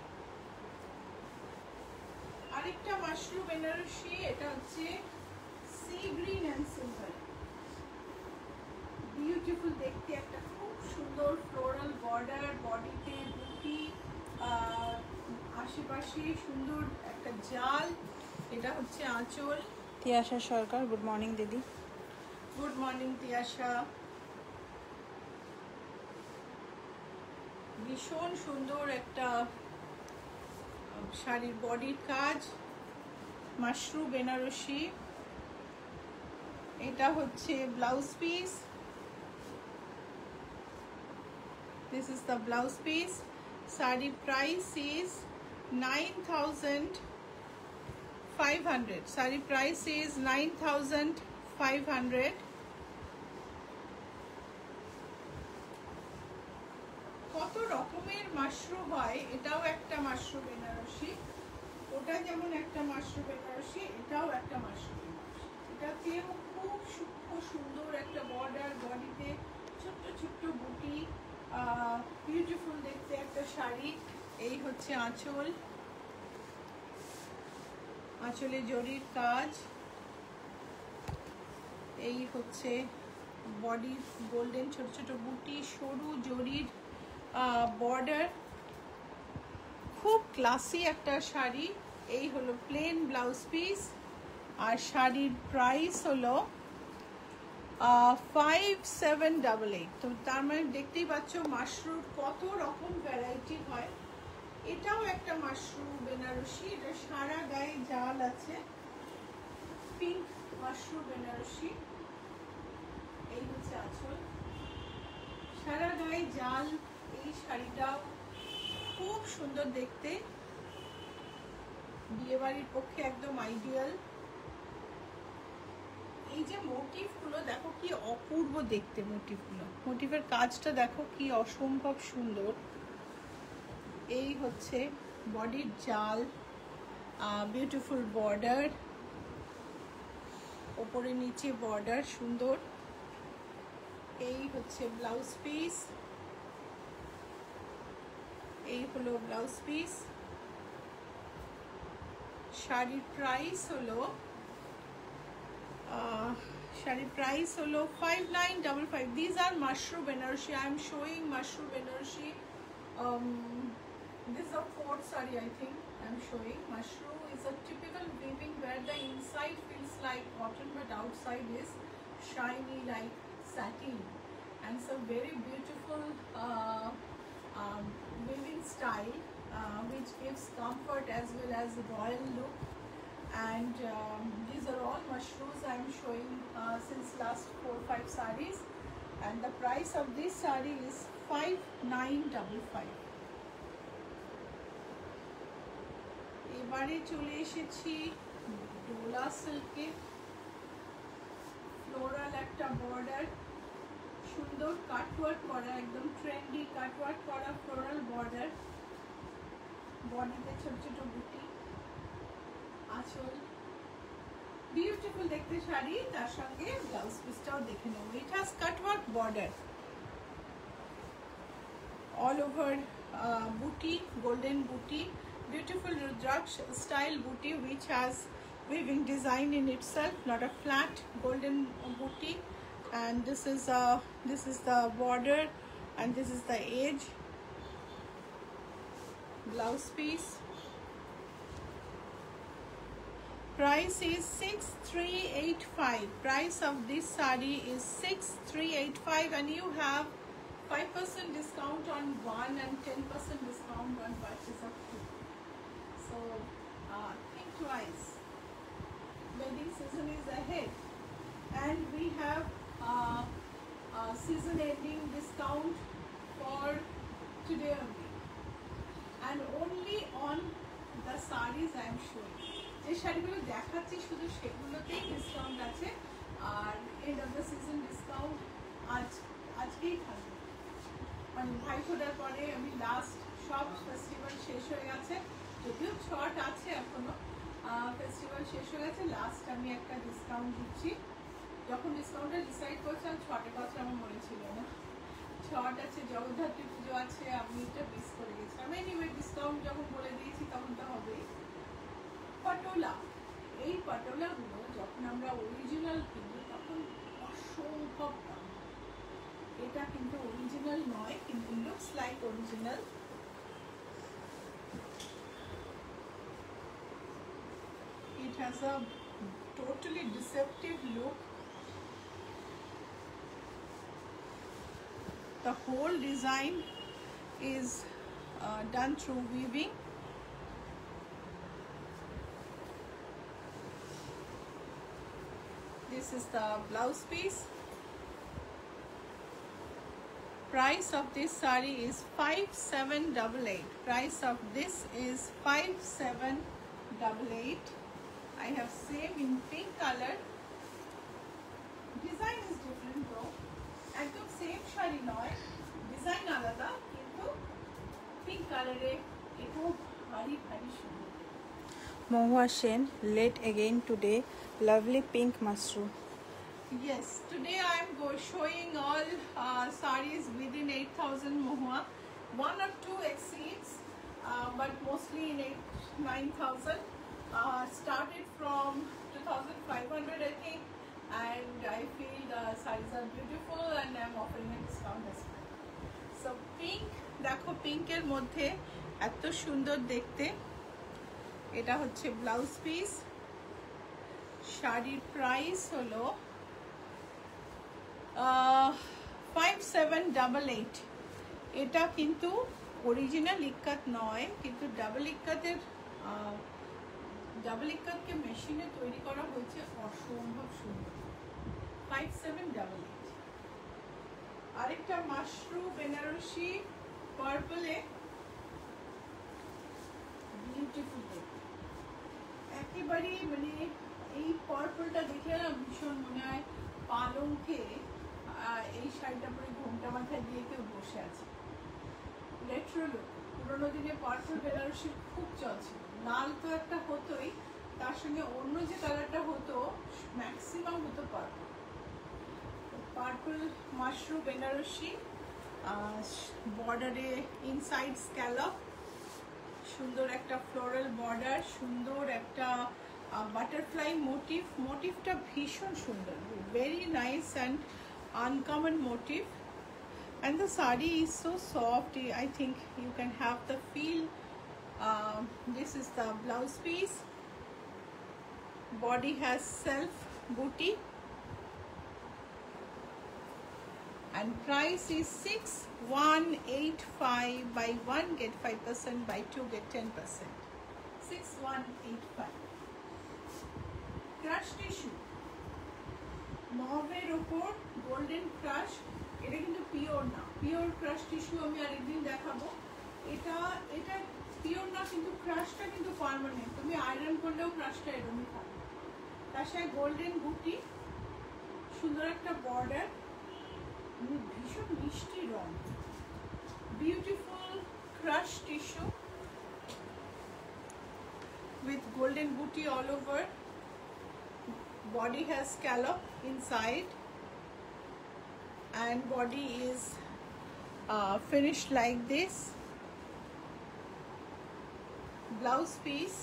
আরেকটা মাশরুম বেনারসি, এটা হচ্ছে sea green and silver, beautiful দেখতে, একটা খুব সুন্দর ফ্লোরাল বর্ডার, বডিতে বুটি, আশেপাশে সুন্দর একটা জাল। এটা হচ্ছে আঁচল। তিয়াশা সরকার, গুড মর্নিং দিদি। Good morning Tiyasha. ভীষণ সুন্দর একটা শাড়ির বডির কাজ, মাশরুম বেনারসি। এটা হচ্ছে blouse piece. This is the blouse piece. Sari price is 9500. Sari price is 9500. কত রকমের মাশরুম হয়, এটাও একটা মাশরুম বেনারসি, ওটা যেমন একটা মাশরুম বেনারসি, এটাও একটা মাশরুম বেনারসি। এটাতেও খুব সূক্ষ্ম সুন্দর একটা বর্ডার, বডিতে ছোট্ট ছোট্ট বুটি, বিউটিফুল দেখতে একটা শাড়ি। এই হচ্ছে আঁচল, আঁচলে জরির কাজ। এই হচ্ছে বডি, গোল্ডেন ছোট ছোট বুটি, সরু জরির বর্ডার, খুব ক্লাসি একটা শাড়ি। এই হলো প্লেন ব্লাউজ পিস, আর শাড়ির প্রাইস হলো 5788। তো তার মানে দেখতেই পাচ্ছ মাশরুম কত রকম ভ্যারাইটি হয়। এটাও একটা মাশরুম বেনারসি, এটা সারা গায়ে জাল আছে, পিঙ্ক মাশরুম বেনারসি। এই হচ্ছে আঁচল, সারা গায়ে জাল। এই শাড়িটাও খুব সুন্দর দেখতে, বিয়েবাড়ির পক্ষে একদম আইডিয়াল। এই যে মোটিভগুলো দেখো কি অপূর্ব দেখতে, মোটিভগুলো, মোটিভের কাজটা দেখো কি অসম্ভব সুন্দর। এই হচ্ছে বডির জাল, বিউটিফুল বর্ডার, ওপরে নিচে বর্ডার সুন্দর। এই হচ্ছে ব্লাউজ পিস, এই হলো ব্লাউজ পিস। শাড়ির প্রাইস হলো 5955. These are mushroom Benarosi. I am showing mushroom Benarosi. This is a fourth saree, I think. I am showing mushroom is a typical weaving where the inside feels like cotton but outside is shiny like satin, and it's a very beautiful weaving style which gives comfort as well as a royal look. And these are all mushrooms I am showing since last 4-5 sarees, and the price of this saree is 5955. এবারে চলে এসেছি ডোলা সিল্কে, ফ্লোরাল একটা বর্ডার, সুন্দর কাটওয়ার্ক করা, একদম ট্রেন্ডি কাটওয়ার্ক করা ফ্লোরাল বর্ডার, বডিতে ছোট ছোট বুটি, আঁচল, বিউটিফুল দেখতে শাড়ি। তার সঙ্গে ব্লাউজ পিসটাও দেখে নেব। It has cutwork border, all over বুটি, গোল্ডেন বুটি, beautiful Rudraksh style booty which has weaving design in itself, not a flat golden booty. And this is the border, and this is the edge. Blouse piece. Price is 6385. Price of this saree is 6385, and you have 5% discount on one and 10% discount on purchase of two. So think twice. Wedding season is ahead, and we have season ending discount for today only, and only on the sarees I am showing. যে শাড়িগুলো দেখাচ্ছি শুধু সেগুলোতেই ডিসকাউন্ট আছে, আর end of the season discount আজকেই থাকবে। মানে ভাইফোঁটার পরে আমি লাস্ট সব ফেস্টিভ্যাল শেষ হয়ে গেছে, যদিও ছট আছে এখনো, ফেস্টিভ্যাল শেষ হয়ে গেছে, লাস্ট আমি একটা ডিসকাউন্ট দিচ্ছি। যখন ডিসকাউন্টটা ডিসাইড করছিলাম ছটের কথা আমার মনে ছিল না, ছট আছে, জগদ্ধাত্রী পুজো আছে, আমি এটা মিস করে গেছিলাম। এনিওয়ে ডিসকাউন্ট যখন বলে দিয়েছি তখন তো হবেই। পাটোলা, এই পাটোলাগুলো যখন আমরা অরিজিনাল কিনি তখন অসম্ভব দাম। এটা কিন্তু অরিজিনাল নয়, কিন্তু looks like original. It has a totally deceptive look. The whole design is done through weaving. This is the blouse piece. Price of this saree is 5788. Price of this is 5788. I have same in pink color. Design is different though. একদম সেম শাড়ি নয়, ডিজাইন আলাদা, কিন্তু পিঙ্ক কালারে এটাও ভারী ভারী সুন্দর। Mahua Sen, late again today. Lovely pink mushroom. Yes, today I am showing all sarees within 8000 Mahua. One or two exceeds, but mostly in 9,000. Started from 2500 I think, and I feel the sarees are beautiful and I am offering a discount as well. So pink, দেখো পিঙ্কের মধ্যে এত সুন্দর দেখতে। এটা হচ্ছে ব্লাউজ পিস। শাড়ির প্রাইস হলো 5788। এটা কিন্তু অরিজিনাল ইক্কাত নয়, কিন্তু ডাবল ইক্কাতকে মেশিনে তৈরি করা হয়েছে, অসম্ভব সুন্দর। 5788। আরেকটা মাশরুম বেনারসি পার্পলে, বিউটিফুল দেখতে একেবারেই, মানে এই পার্পলটা দেখে না ভীষণ মনে হয় পালঙ্কে এই শাড়িটা পরে ঘোমটা মাথায় দিয়ে কেউ বসে আছে। Retro look. পুরোনো দিনে পার্পল বেনারসি খুব চলছিল, লাল তো একটা হতোই, তার সঙ্গে অন্য যে কালারটা হতো ম্যাক্সিমাম হতো পার্পল। পার্পল মাশরুম বেনারসি, বর্ডারে ইনসাইড স্ক্যালপ, সুন্দর একটা ফ্লোরাল বর্ডার, সুন্দর একটা বাটারফ্লাই মোটিভটা ভীষণ সুন্দর, very nice and uncommon motif. And the sari is so soft, I think you can have the feel. This is the blouse piece. Body has self booty and price is 6185. Buy 1 get 5%, buy 2 get 10%. 6185. Crush tissue, মহের উপর গোল্ডেন ক্রাশ। এটা কিন্তু পিওর না, পিওর ক্রাশ টিস্যু আমি আরেকদিন দেখাবো। এটা পিওর না, কিন্তু ক্রাশটা কিন্তু পার্মানেন্ট, তুমি আয়রন করলেও ক্রাশটা এরকমই থাকবে। তার সাথে গোল্ডেন বুটি, সুন্দর একটা বর্ডার, ভীষণ মিষ্টি রং, beautiful crush tissue with golden booty all over. Body has scallop inside and body is finished like this. Blouse piece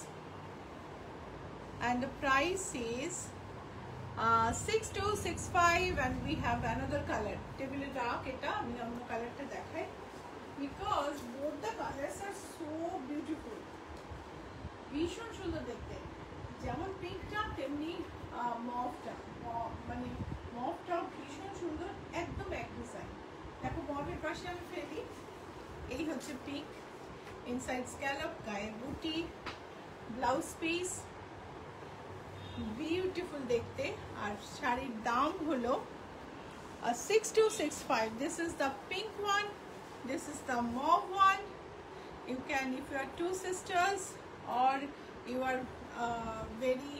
and the price is 6265 and we have another color. Table dark eta ami onno color ta dekhai because both the colors are so beautiful. ভীষণ সুন্দর দেখতে, যেমন পিঙ্কটা তেমনি মভটা, মানে মভটাও ভীষণ সুন্দর, একদম এক ডিজাইন। দেখো মভের পাশে আমি ফেলি, এই হচ্ছে পিঙ্ক, ইনসাইড স্ক্যালপ, গায়ে বুটি, ব্লাউজ পিস, বিউটিফুল দেখতে। আর শাড়ির দাম হলো 6265. This is the pink one, this is the mauve one. You can, if you are two sisters or you are very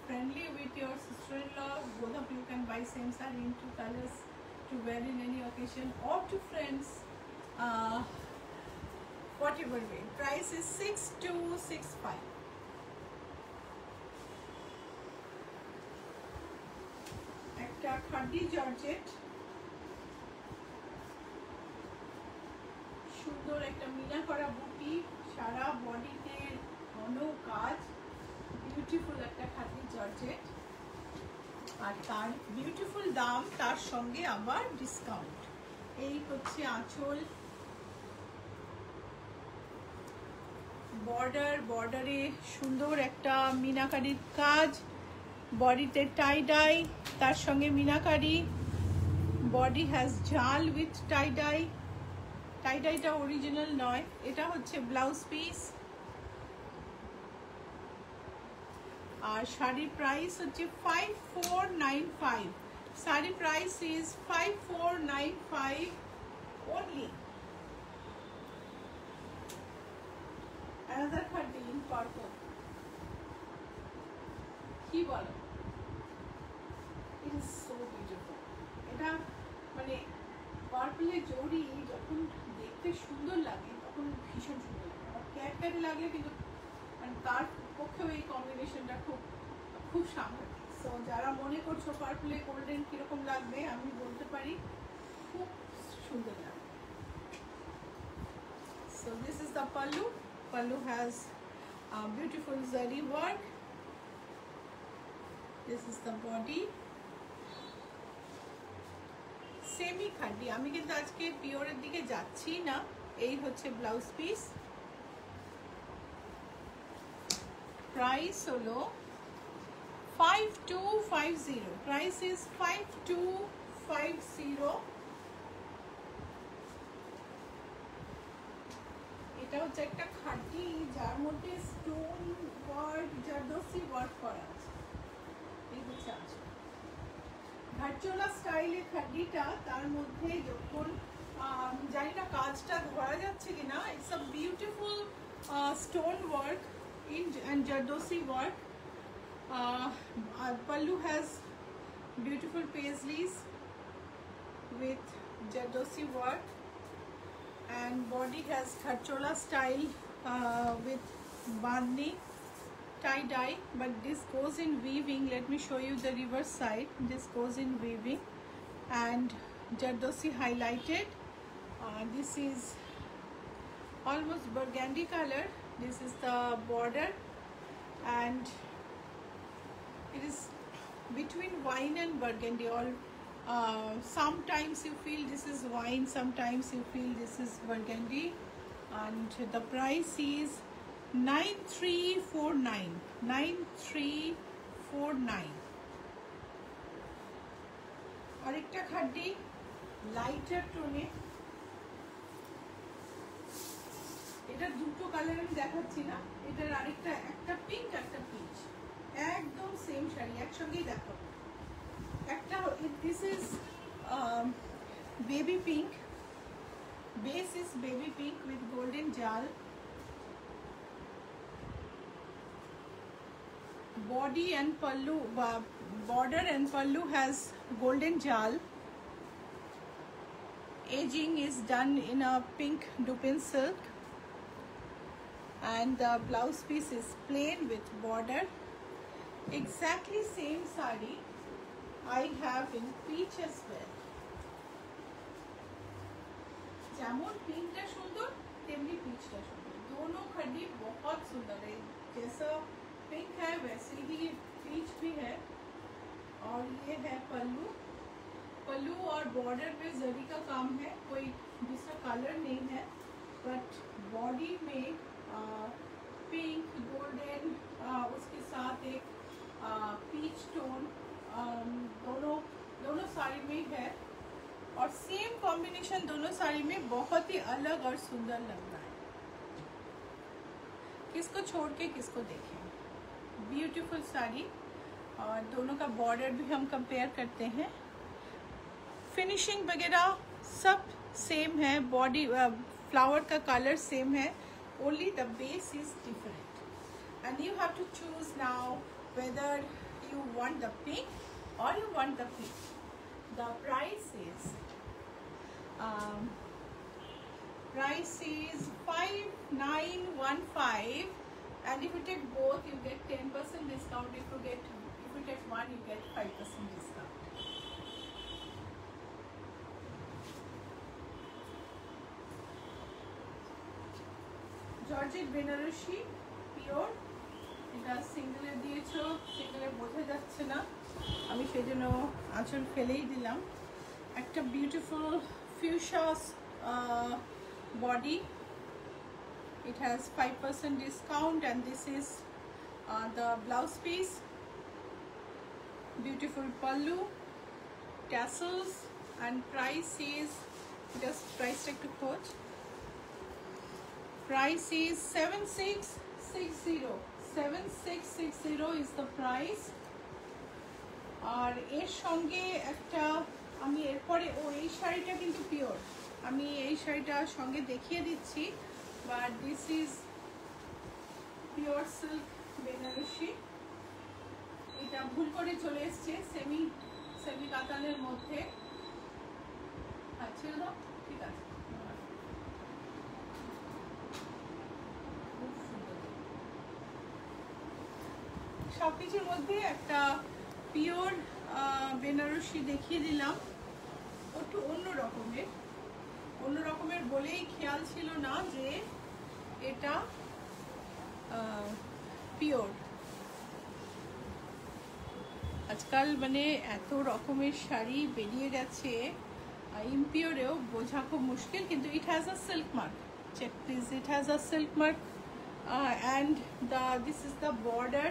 friendly with your sister-in-law, both of you can buy same saree in two colors to wear in any occasion or to friends, whatever way. Price is 6265. একটা খাদি জর্জেট, সুন্দর একটা মিনা করা বুটি, সারা বডিতে ঘন কাজ, বিউটিফুল একটা খাদি জর্জেট, আর তার বিউটিফুল দাম, তার সঙ্গে আবার ডিসকাউন্ট। এই হচ্ছে আঁচল, বর্ডারে সুন্দর একটা মিনাকারির কাজ, বডিতে টাই ডাই, তার সঙ্গে মিনাকারি, বডি হ্যাজ জাল উইথ টাই ডাই। টাই ডাইটা অরিজিনাল নয়, এটা হচ্ছে ব্লাউজ পিস। আর শাড়ির প্রাইস হচ্ছে 5495. Sari price is 5495 only. Another khadi in purple. কি বলো, it is so beautiful. এটা মানে পার্পলের জড়ি যখন দেখতে সুন্দর লাগে তখন ভীষণ সুন্দর লাগে, আর ক্যাটক্যাটে লাগলে কিন্তু মানে তার পক্ষেও এই কম্বিনেশনটা খুব সাংঘাতিক। সো যারা মনে করছো পার্পলে গোল্ডেন কিরকম লাগবে, আমি বলতে পারি খুব সুন্দর লাগবে। So this is the pallu. Pallu has beautiful zari work. This is the body. Semi khadi, আমি কিন্তু আজকে পিওরের দিকে যাচ্ছি না। এই হচ্ছে ব্লাউজ পিস। প্রাইস হলো 5250. Price is 5250. এটা হচ্ছে একটা খাডি যার মধ্যে স্টোন ওয়ার্ক, জারদোসি ওয়ার্ক করা আছে। এই হচ্ছে আছে ভার্চুয়াল স্টাইলের খাডিটা, তার মধ্যে যখন জানি না কাজটা ধরা যাচ্ছে কিনা, it's a beautiful stone work and Jardosi work. Pallu has beautiful paisleys with Jardosi work and body has Kharchola style with bandhni tie-dye, but this goes in weaving. Let me show you the reverse side. This goes in weaving and Jardosi highlighted. This is almost burgundy color This is the border, and it is between wine and burgundy. All sometimes you feel this is wine, sometimes you feel this is burgundy, and the price is 9349. 9349. আরেকটা খাড্ডি লাইটার টোনে, এটা দুটো কালার আমি দেখাচ্ছি না, এটার আরেকটা, একটা পিঙ্ক একটা পিচ, একদম সেম শাড়ি একসঙ্গেই দেখাবো। একটা this is baby pink, base is baby pink with golden জাল, body and pallu, border and pallu has golden jal. Edging is done in a pink Dupin silk, and the blouse piece is plain with border. Exactly same sari I have in peach as well. যেমন পিঙ্কটা সুন্দর তেমনি পিচটা সুন্দর, दोनों खड्डी बहुत सुंदर है। जैसा पिंक है वैसे ही पीच भी है। और ये है पल्लू, पल्लू और बॉर्डर पे जरी का काम है, कोई दूसरा कलर नहीं है, बट बॉडी में पिंक गोल्डन, उसके साथ एक पीच टोन, दोनों साड़ी में है, और सेम कॉम्बिनेशन दोनों साड़ी में बहुत ही अलग और सुंदर लग रहा है। किसको छोड़ के किसको देखें, ब्यूटीफुल साड़ी, और दोनों का बॉर्डर भी हम कंपेयर करते हैं। फिनिशिंग वगैरह सब सेम है, बॉडी फ्लावर का कलर सेम है, only the base is different, and you have to choose now whether you want the pink or you want the pink. The price is 5915, and if you take both you get 10% discount. If you take one you get 5% discount. Georgette Banarasi pure, এটা সিঙ্গেলে দিয়েছো, সিঙ্গেলে বোঝা যাচ্ছে না, আমি সেজন্য আঁচল ফেলেই দিলাম। একটা beautiful ফিউশাস body, it has 5% discount, and this is the blouse piece, beautiful pallu, tassels, and price is just price tag to quote, price is 7660 is the price। আর এর সঙ্গে একটা আমি এরপরে এই শাড়িটা কিন্তু পিওর, আমি এই শাড়িটা সঙ্গে দেখিয়ে দিচ্ছি, but this is pure silk Banarasi. এটা ভুল করে চলে এসছে সেমি কাতানের মধ্যে, আচ্ছা দাও, ঠিক আছে, সবকিছুর মধ্যে একটা পিওর বেনারসি দেখিয়ে দিলাম, একটু অন্য রকমের বলেই খেয়াল ছিল না যে এটা পিওর। আজকাল মানে এত রকমের শাড়ি বেরিয়ে গেছে, ইম্পিওরেও বোঝা খুব মুশকিল, কিন্তু it has a silk mark, check please, it has a silk mark, and this is the border.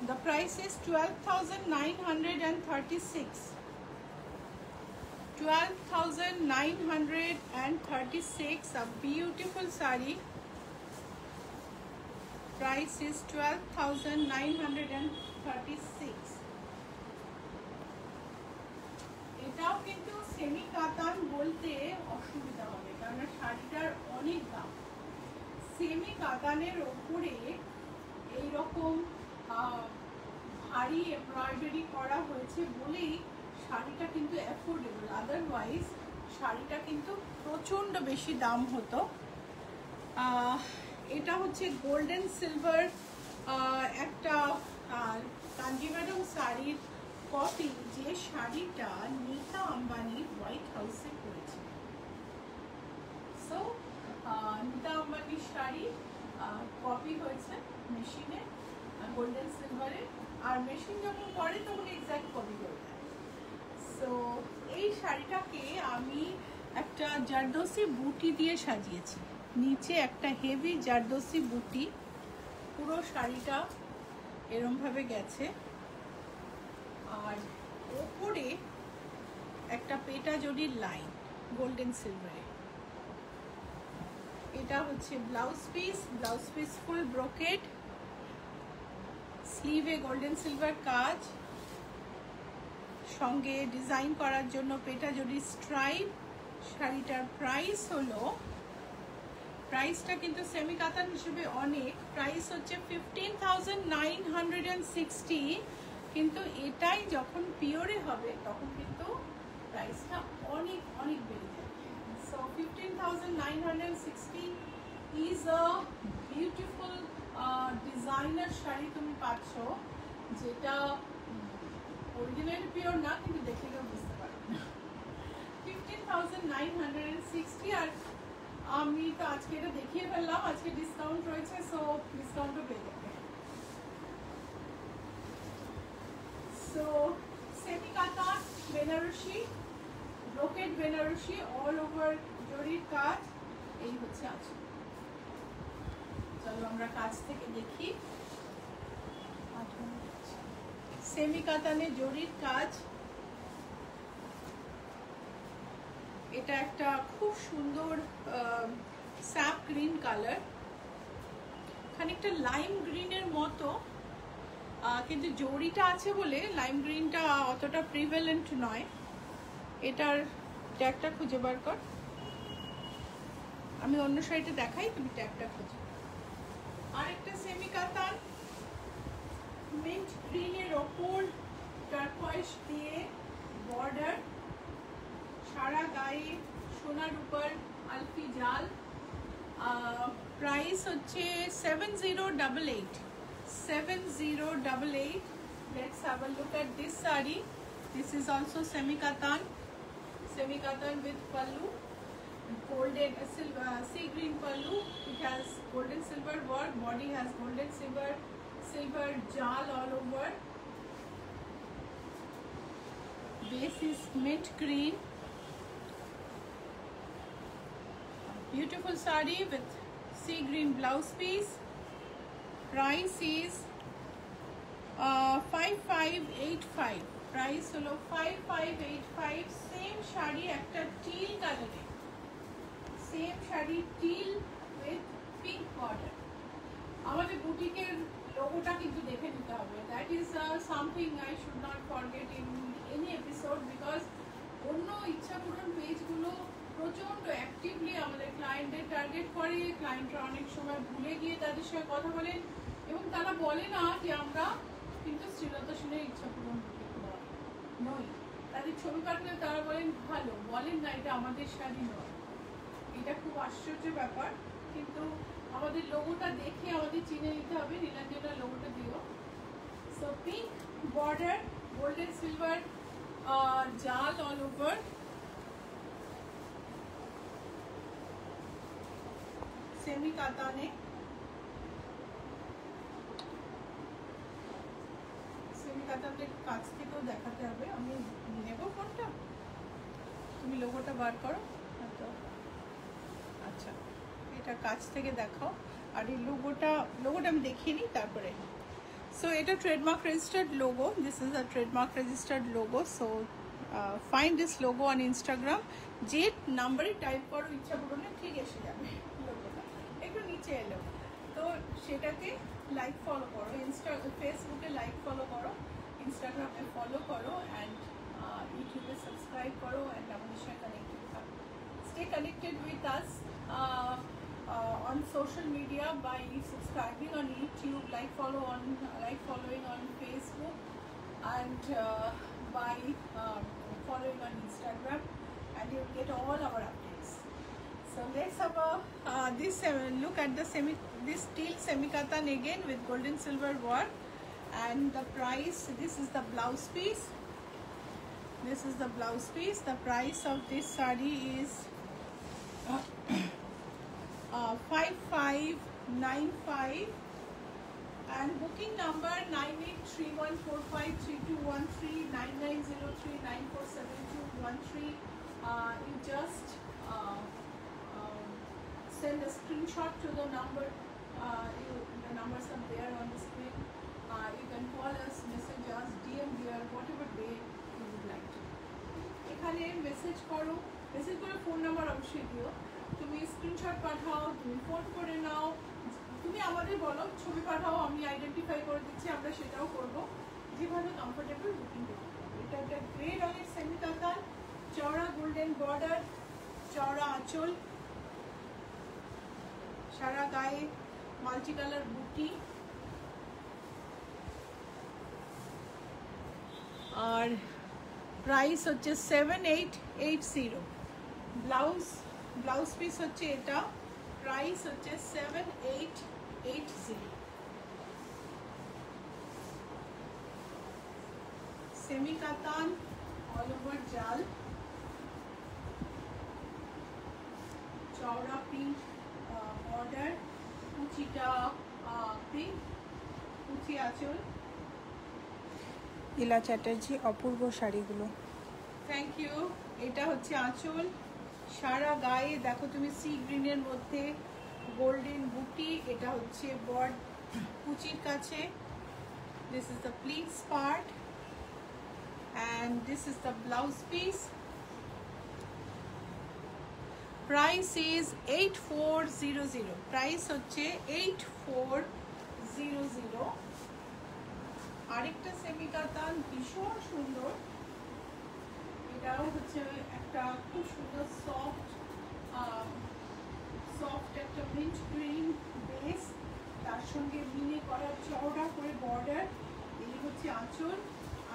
The price is 12,936. 12,936, a beautiful sari. Price is 12,936. এটাও কিন্তু সেমি কাতান বলতে অসুবিধা হবে, কারণ শাড়িটার অনেক দাম। সেমি কাতানের ওপরে এইরকম ভারী এমব্রয়ডারি করা হয়েছে বলেই শাড়িটা কিন্তু অ্যাফোর্ডেবল, আদারওয়াইজ শাড়িটা কিন্তু প্রচণ্ড বেশি দাম হতো। এটা হচ্ছে গোল্ডেন সিলভার একটা কাঞ্জিভারম শাড়ির কপি, যে শাড়িটা নীতা আম্বানি হোয়াইট হাউসে করেছে। নীতা আম্বানির শাড়ি কপি হয়েছে মেশিনে গোল্ডেন সিলভারে, আর মেশিন যখন করে তখন এক্স্যাক্ট কপি করে দেয়। সো এই শাড়িটাকে আমি একটা জারদোসি বুটি দিয়ে সাজিয়েছি, নিচে একটা হেভি জারদোসি বুটি, পুরো শাড়িটা এরমভাবে গেছে, আর ওপরে একটা পেটা জরির লাইন গোল্ডেন সিলভারে। এটা হচ্ছে ব্লাউজ পিস ফুল ব্রোকেড, স্লিভে গোল্ডেন সিলভার কাজ, সঙ্গে ডিজাইন করার জন্য পেটা জরি স্ট্রাইপ। শাড়িটার প্রাইস হলো, প্রাইসটা কিন্তু সেমি কাতান হিসেবে অনেক, প্রাইস হচ্ছে 15,960, কিন্তু এটাই যখন পিওরে হবে তখন কিন্তু প্রাইসটা অনেক অনেক বেড়ে যাবে। So 15,960 is a beautiful designer sari তুমি পাচ্ছ, যেটা অরিজিনাল পিওর না, কিন্তু দেখে কেউ বুঝতে পারবে না। 15,960, আর আমি তো আজকে এটা দেখিয়ে ফেললাম, আজকে ডিসকাউন্ট রয়েছে, সো ডিসকাউন্টও পেয়ে যাবে। So semi Katan Banarasi, brocade Banarasi, all over জরির কাজ, এই হচ্ছে আজকে। চলো আমরা কাজ থেকে দেখি। সেমি কাতানে জরির কাজ, এটা একটা খুব সুন্দর স্যাপ গ্রিন কালার, খানিকটা লাইম গ্রিনের মতো, কিন্তু জরিটা আছে বলে লাইম গ্রিনটা অতটা প্রিভ্যালেন্ট নয়। এটার ট্যাগটা খুঁজে বার কর, আমি অন্য সাইডে দেখাই, তুমি ট্যাগটা খুঁজে। আরেকটা সেমি কাতান মিন্ট গ্রিনের ওপর টারকয়েস দিয়ে বর্ডার, সারা গায়ে সোনার উপর আলফি জাল, প্রাইস হচ্ছে 7088। 7088। Let's have a look at this saree. This is also semi katan with pallu, golden sea green pallu. It has golden silver work, body has golden silver jal all over. Base is mint green. Beautiful saree with sea green blouse piece. Price is 5585. Price হলো 5585। সেম শাড়ি একটা টিল কালারে, same sari till with pink border. আমাদের বুটিকের লোগোটা কিন্তু দেখে নিতে হবে, that is something I should not forget in any episode, because অন্য ইচ্ছাপূরণ পেজগুলো প্রচণ্ড অ্যাক্টিভলি আমাদের ক্লায়েন্টদের টার্গেট করে, ক্লায়েন্টরা অনেক সময় ভুলে গিয়ে তাদের সঙ্গে কথা বলেন, এবং তারা বলে না যে আমরা কিন্তু শ্রীলতা সেনের ইচ্ছাপূরণ নই। তাদের ছবি পাঠালে তারা বলেন ভালো, বলেন না এটা আমাদের শাড়ি নয়। এটা খুব আশ্চর্য ব্যাপার, কিন্তু আমাদের লোগোটা দেখে আমাদের চিনে নিতে হবে। নীলাঞ্জনার লোগোটা দিও। So pink border, golden silver জাল অল ওভার, সেমি কাতানে। সেমি কাতানটা একটু কাছ থেকেও দেখাতে হবে। আমি নেব কোনটা, তুমি লোগোটা বার করো। আচ্ছা, এটা কাছ থেকে দেখাও, আর এই লোগোটা আমি দেখিয়ে নিই তারপরে। সো এটা trademark registered logo, this is a trademark registered logo. So find this logo on Instagram. যে নাম্বারে টাইপ করো ইচ্ছা পূরণে ঠিক এসে যাবে লোগোটা, একটু নিচে এলো তো সেটাকে লাইক ফলো করো, ফেসবুকে লাইক ফলো করো, ইনস্টাগ্রামে ফলো করো, অ্যান্ড ইউটিউবে সাবস্ক্রাইব করো, অ্যান্ড আমাদের সঙ্গে কানেক্টেড থাকো। Stay connected with us on social media by subscribing on YouTube, following on Facebook, and by following on Instagram, and you'll get all our updates. So let's have a look at this steel semi katan again with golden silver work, and the price. This is the blouse piece. The price of this saree is 5595 and booking number 9831453213 9903947213. You just send a screenshot to the number. The numbers are there on the screen. You can call us, message us, DM here, whatever way you would like to. এখানে মেসেজ করো, মেসেজ করে ফোন নাম্বার অবশ্যই দিও। তুমি স্ক্রিনশট পাঠাও, তুমি ফোন করে নাও, তুমি আমাদের বলো ছবি পাঠাও, আমি আইডেন্টিফাই করে দিচ্ছি, আমরা সেটাও করব। যেভাবে কমফোর্টেবল বুকিং করতে পারবে। এটা একটা গ্রে রঙের সেমি কাতান, চওড়া গোল্ডেন বর্ডার, চওড়া আঁচল, সারা গায়ে মাল্টি কালার বুটি, আর প্রাইস হচ্ছে 7880। ব্লাউজ পিস হচ্ছে এটা, প্রাইস হচ্ছে 7880। সেমি কাতান অল ওভার জাল, চওড়া পিঙ্ক বর্ডার, কুচিটা পিঙ্ক, কুচি আঁচল। ইলা চ্যাটার্জি, অপূর্ব শাড়িগুলো। Thank you. এটা হচ্ছে আঁচল, সারা গায়ে দেখো তুমি সি গ্রিনের মধ্যে গোল্ডেন বুটি, এটা হচ্ছে বড কুচির কাছে। This is the pleats part and this is the blouse piece. Price is 8400. Price হচ্ছে 8400। আরেকটা সেমি কাতান ভীষণ সুন্দর, এটাও হচ্ছে একটা খুব সুন্দর সফট একটা মিন্ট গ্রিন বেস, তার সঙ্গে মিনে করা চওড়া করে বর্ডার। এই হচ্ছে আঁচল,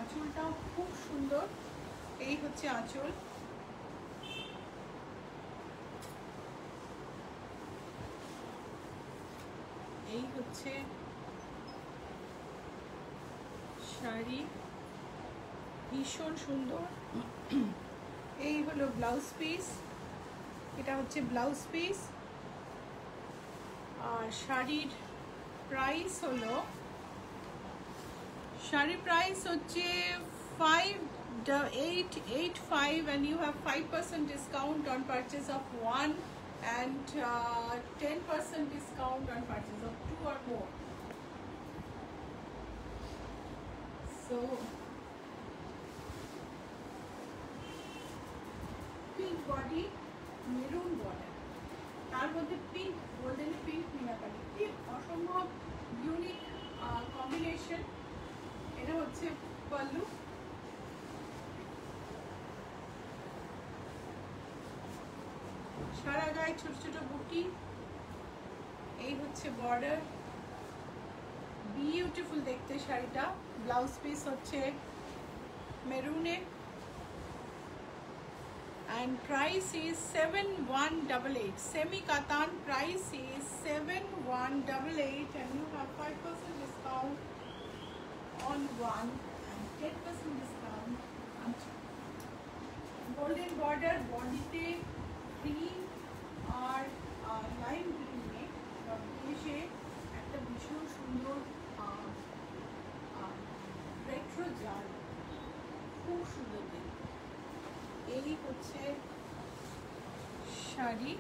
আঁচলটাও খুব সুন্দর। এই হচ্ছে আঁচল, এই হচ্ছে শাড়ি, ভীষণ সুন্দর। এই হলো ব্লাউজ পিস, এটা হচ্ছে ব্লাউজ পিস। আর শাড়ির প্রাইস হলো, শাড়ির প্রাইস হচ্ছে 5885 and you have 5% discount on purchase of one and 10% discount on purchase of two or more. So pink body, maroon border, তার মধ্যে পিঙ্ক, গোল্ডেন পিঙ্ক মিনাকারি, কি অসম্ভব ইউনিক কম্বিনেশন। এটা হচ্ছে পাল্লু, সারা গায়ে ছোট ছোট বুটি। এই হচ্ছে বর্ডার, বিউটিফুল দেখতে শাড়িটা। ব্লাউজ পিস হচ্ছে মেরুনে and price is 7188. Semi katan price is 7188 and you have 5% discount on one and 10% discount on two. Golden border, body te green R lime গ্রিনে এসে একটা ভীষণ সুন্দর রেট্রো জাল, খুব সুন্দর দেখতে। এই হচ্ছে শাড়ি,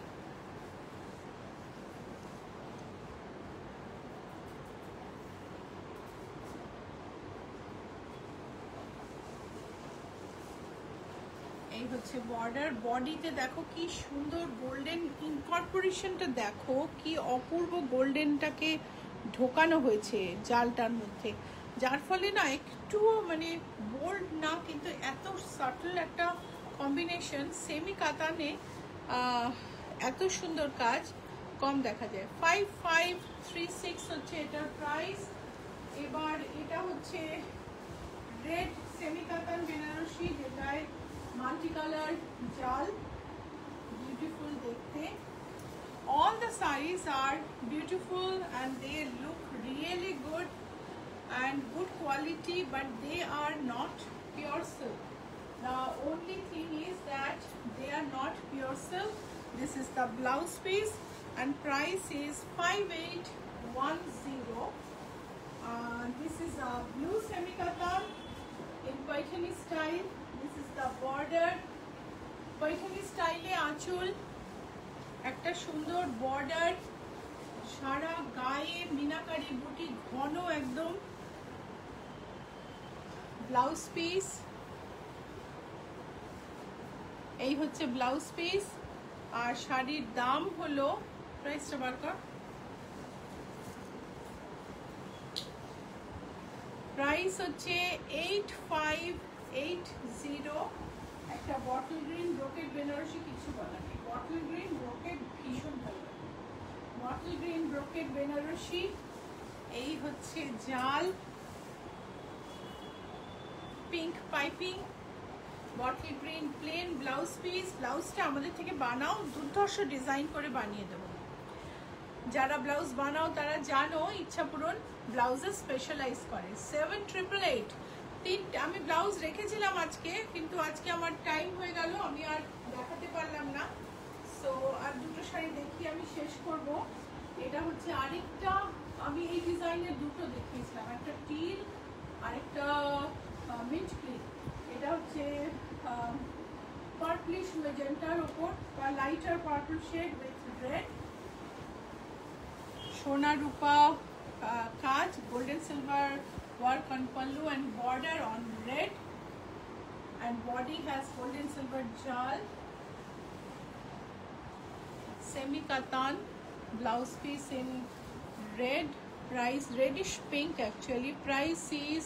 এই হচ্ছে বর্ডার। বডিতে দেখো কি সুন্দর গোল্ডেন ইনকর্পোরেশনটা, দেখো কি অপূর্ব গোল্ডেনটাকে ঢোকানো হয়েছে জালটার মধ্যে, যার ফলে না একটু মানে বোল্ড না, কিন্তু এত সাটল একটা কম্বিনেশন। সেমি কাতানে এত সুন্দর কাজ কম দেখা যায়। 5536 হচ্ছে এটার প্রাইস। এবার এটা হচ্ছে রেড সেমি কাতান বেনারসি, যেটায় মাল্টি কালার জাল, বিউটিফুল দেখতে। All the sarees are beautiful and they look really good and good quality, but they are not pure silk. The only thing is that they are not pure silk. This is the blouse piece and price is 5810. This is a blue semi-katan in Paithani style. This is the border. Paithani style e আঁচল, একটা সুন্দর বর্ডার, সারা গায়ে মিনাকারি বুটি, ঘন একদম। ব্লাউজ পিস, এই হচ্ছে ব্লাউজ পিস। আর শাড়ির দাম হলো, প্রাইসটা বার কর, প্রাইস হচ্ছে 8580। একটা বটল গ্রিন ব্রোকেট বেনারসি, কিছু বলা নেই। বটল গ্রিন ব্রোকেট ভীষণ ভালো লাগে। বটল গ্রিন ব্রোকেট বেনারসি, এই হচ্ছে জাল, pink piping, bottle green plain blouse piece. ব্লাউজটা আমাদের থেকে বানাও, দুর্ধর্ষ ডিজাইন করে বানিয়ে দেবো। যারা ব্লাউজ বানাও তারা জানো ইচ্ছা পূরণ ব্লাউজে স্পেশালাইজ করে। 7888 তিনটে আমি ব্লাউজ রেখেছিলাম আজকে, কিন্তু আজকে আমার টাইম হয়ে গেল, আমি আর দেখাতে পারলাম না। সো আর দুটো শাড়ি দেখি আমি শেষ করব। এটা হচ্ছে আরেকটা, আমি এই ডিজাইনের দুটো দেখিয়েছিলাম, একটা টিল আর একটা মিন্ট গ্রিন। এটা হচ্ছে পার্পলিশ মেজেন্টার ওপর, বা lighter purple shade with red, সোনা রূপা কাজ, golden silver work on pallu and border on red, and body has golden silver jal, semi katan blouse piece in red, price reddish pink actually, price is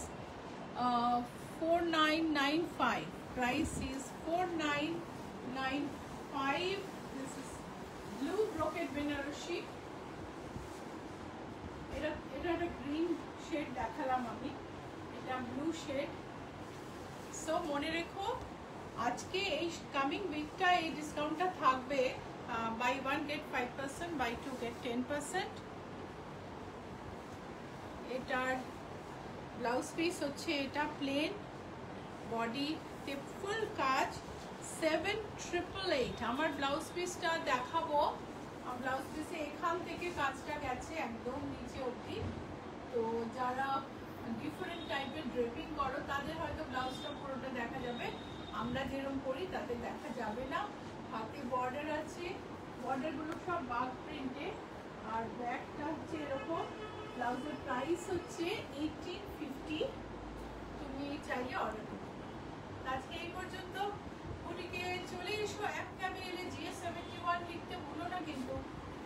4995, price is 4995. This is blue brocade Benarosi, এটা একটা গ্রিন শেড দেখালাম আমি, এটা ব্লু শেড। সো মনে রেখো আজকে এই কামিং উইকটা এই ডিসকাউন্টটা থাকবে, বাই 1 get 5%, বাই 2 get 10%। এটার ব্লাউজ পিস হচ্ছে এটা প্লেন, বডিতে ফুল কাজ, 7888। আমার ব্লাউজ পিসটা দেখাবো, ব্লাউজ পিসে এখান থেকে কাজটা গেছে একদম নিচে অবধি। তো যারা ডিফারেন্ট টাইপের ড্রেপিং করো তাদের হয়তো ব্লাউজটা পুরোটা দেখা যাবে, আমরা যেরকম করি তাতে দেখা যাবে না। হাতে বর্ডার আছে, বর্ডারগুলো সব বাগ প্রিন্টে, আর ব্যাকটা হচ্ছে এরকম। ব্লাউজের প্রাইস হচ্ছে 1850, তুমি চাইলে অর্ডার করো। আজকে এই পর্যন্ত। বুটিকে চলে এসো, অ্যাপক্যামে এলে GS71 লিখতে ভুলো না কিন্তু,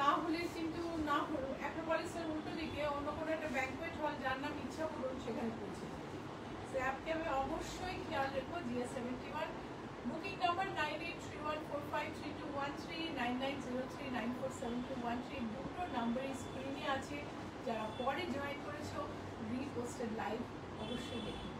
তাহলে কিন্তু না হলো অ্যাক্রোপলিসের উল্টো দিকে অন্য কোনো একটা ব্যাংকুয়েট হল যার নাম ইচ্ছা করুন সেখানে পৌঁছে সো অ্যাপক্যামে অবশ্যই খেয়াল রেখো GS71। বুকিং নাম্বার 9831453213, 9903947213, দুটো নাম্বারই স্ক্রিনে আছে। যারা পরে জয়েন করেছো রিপোস্টেড লাইভ অবশ্যই দেখুন।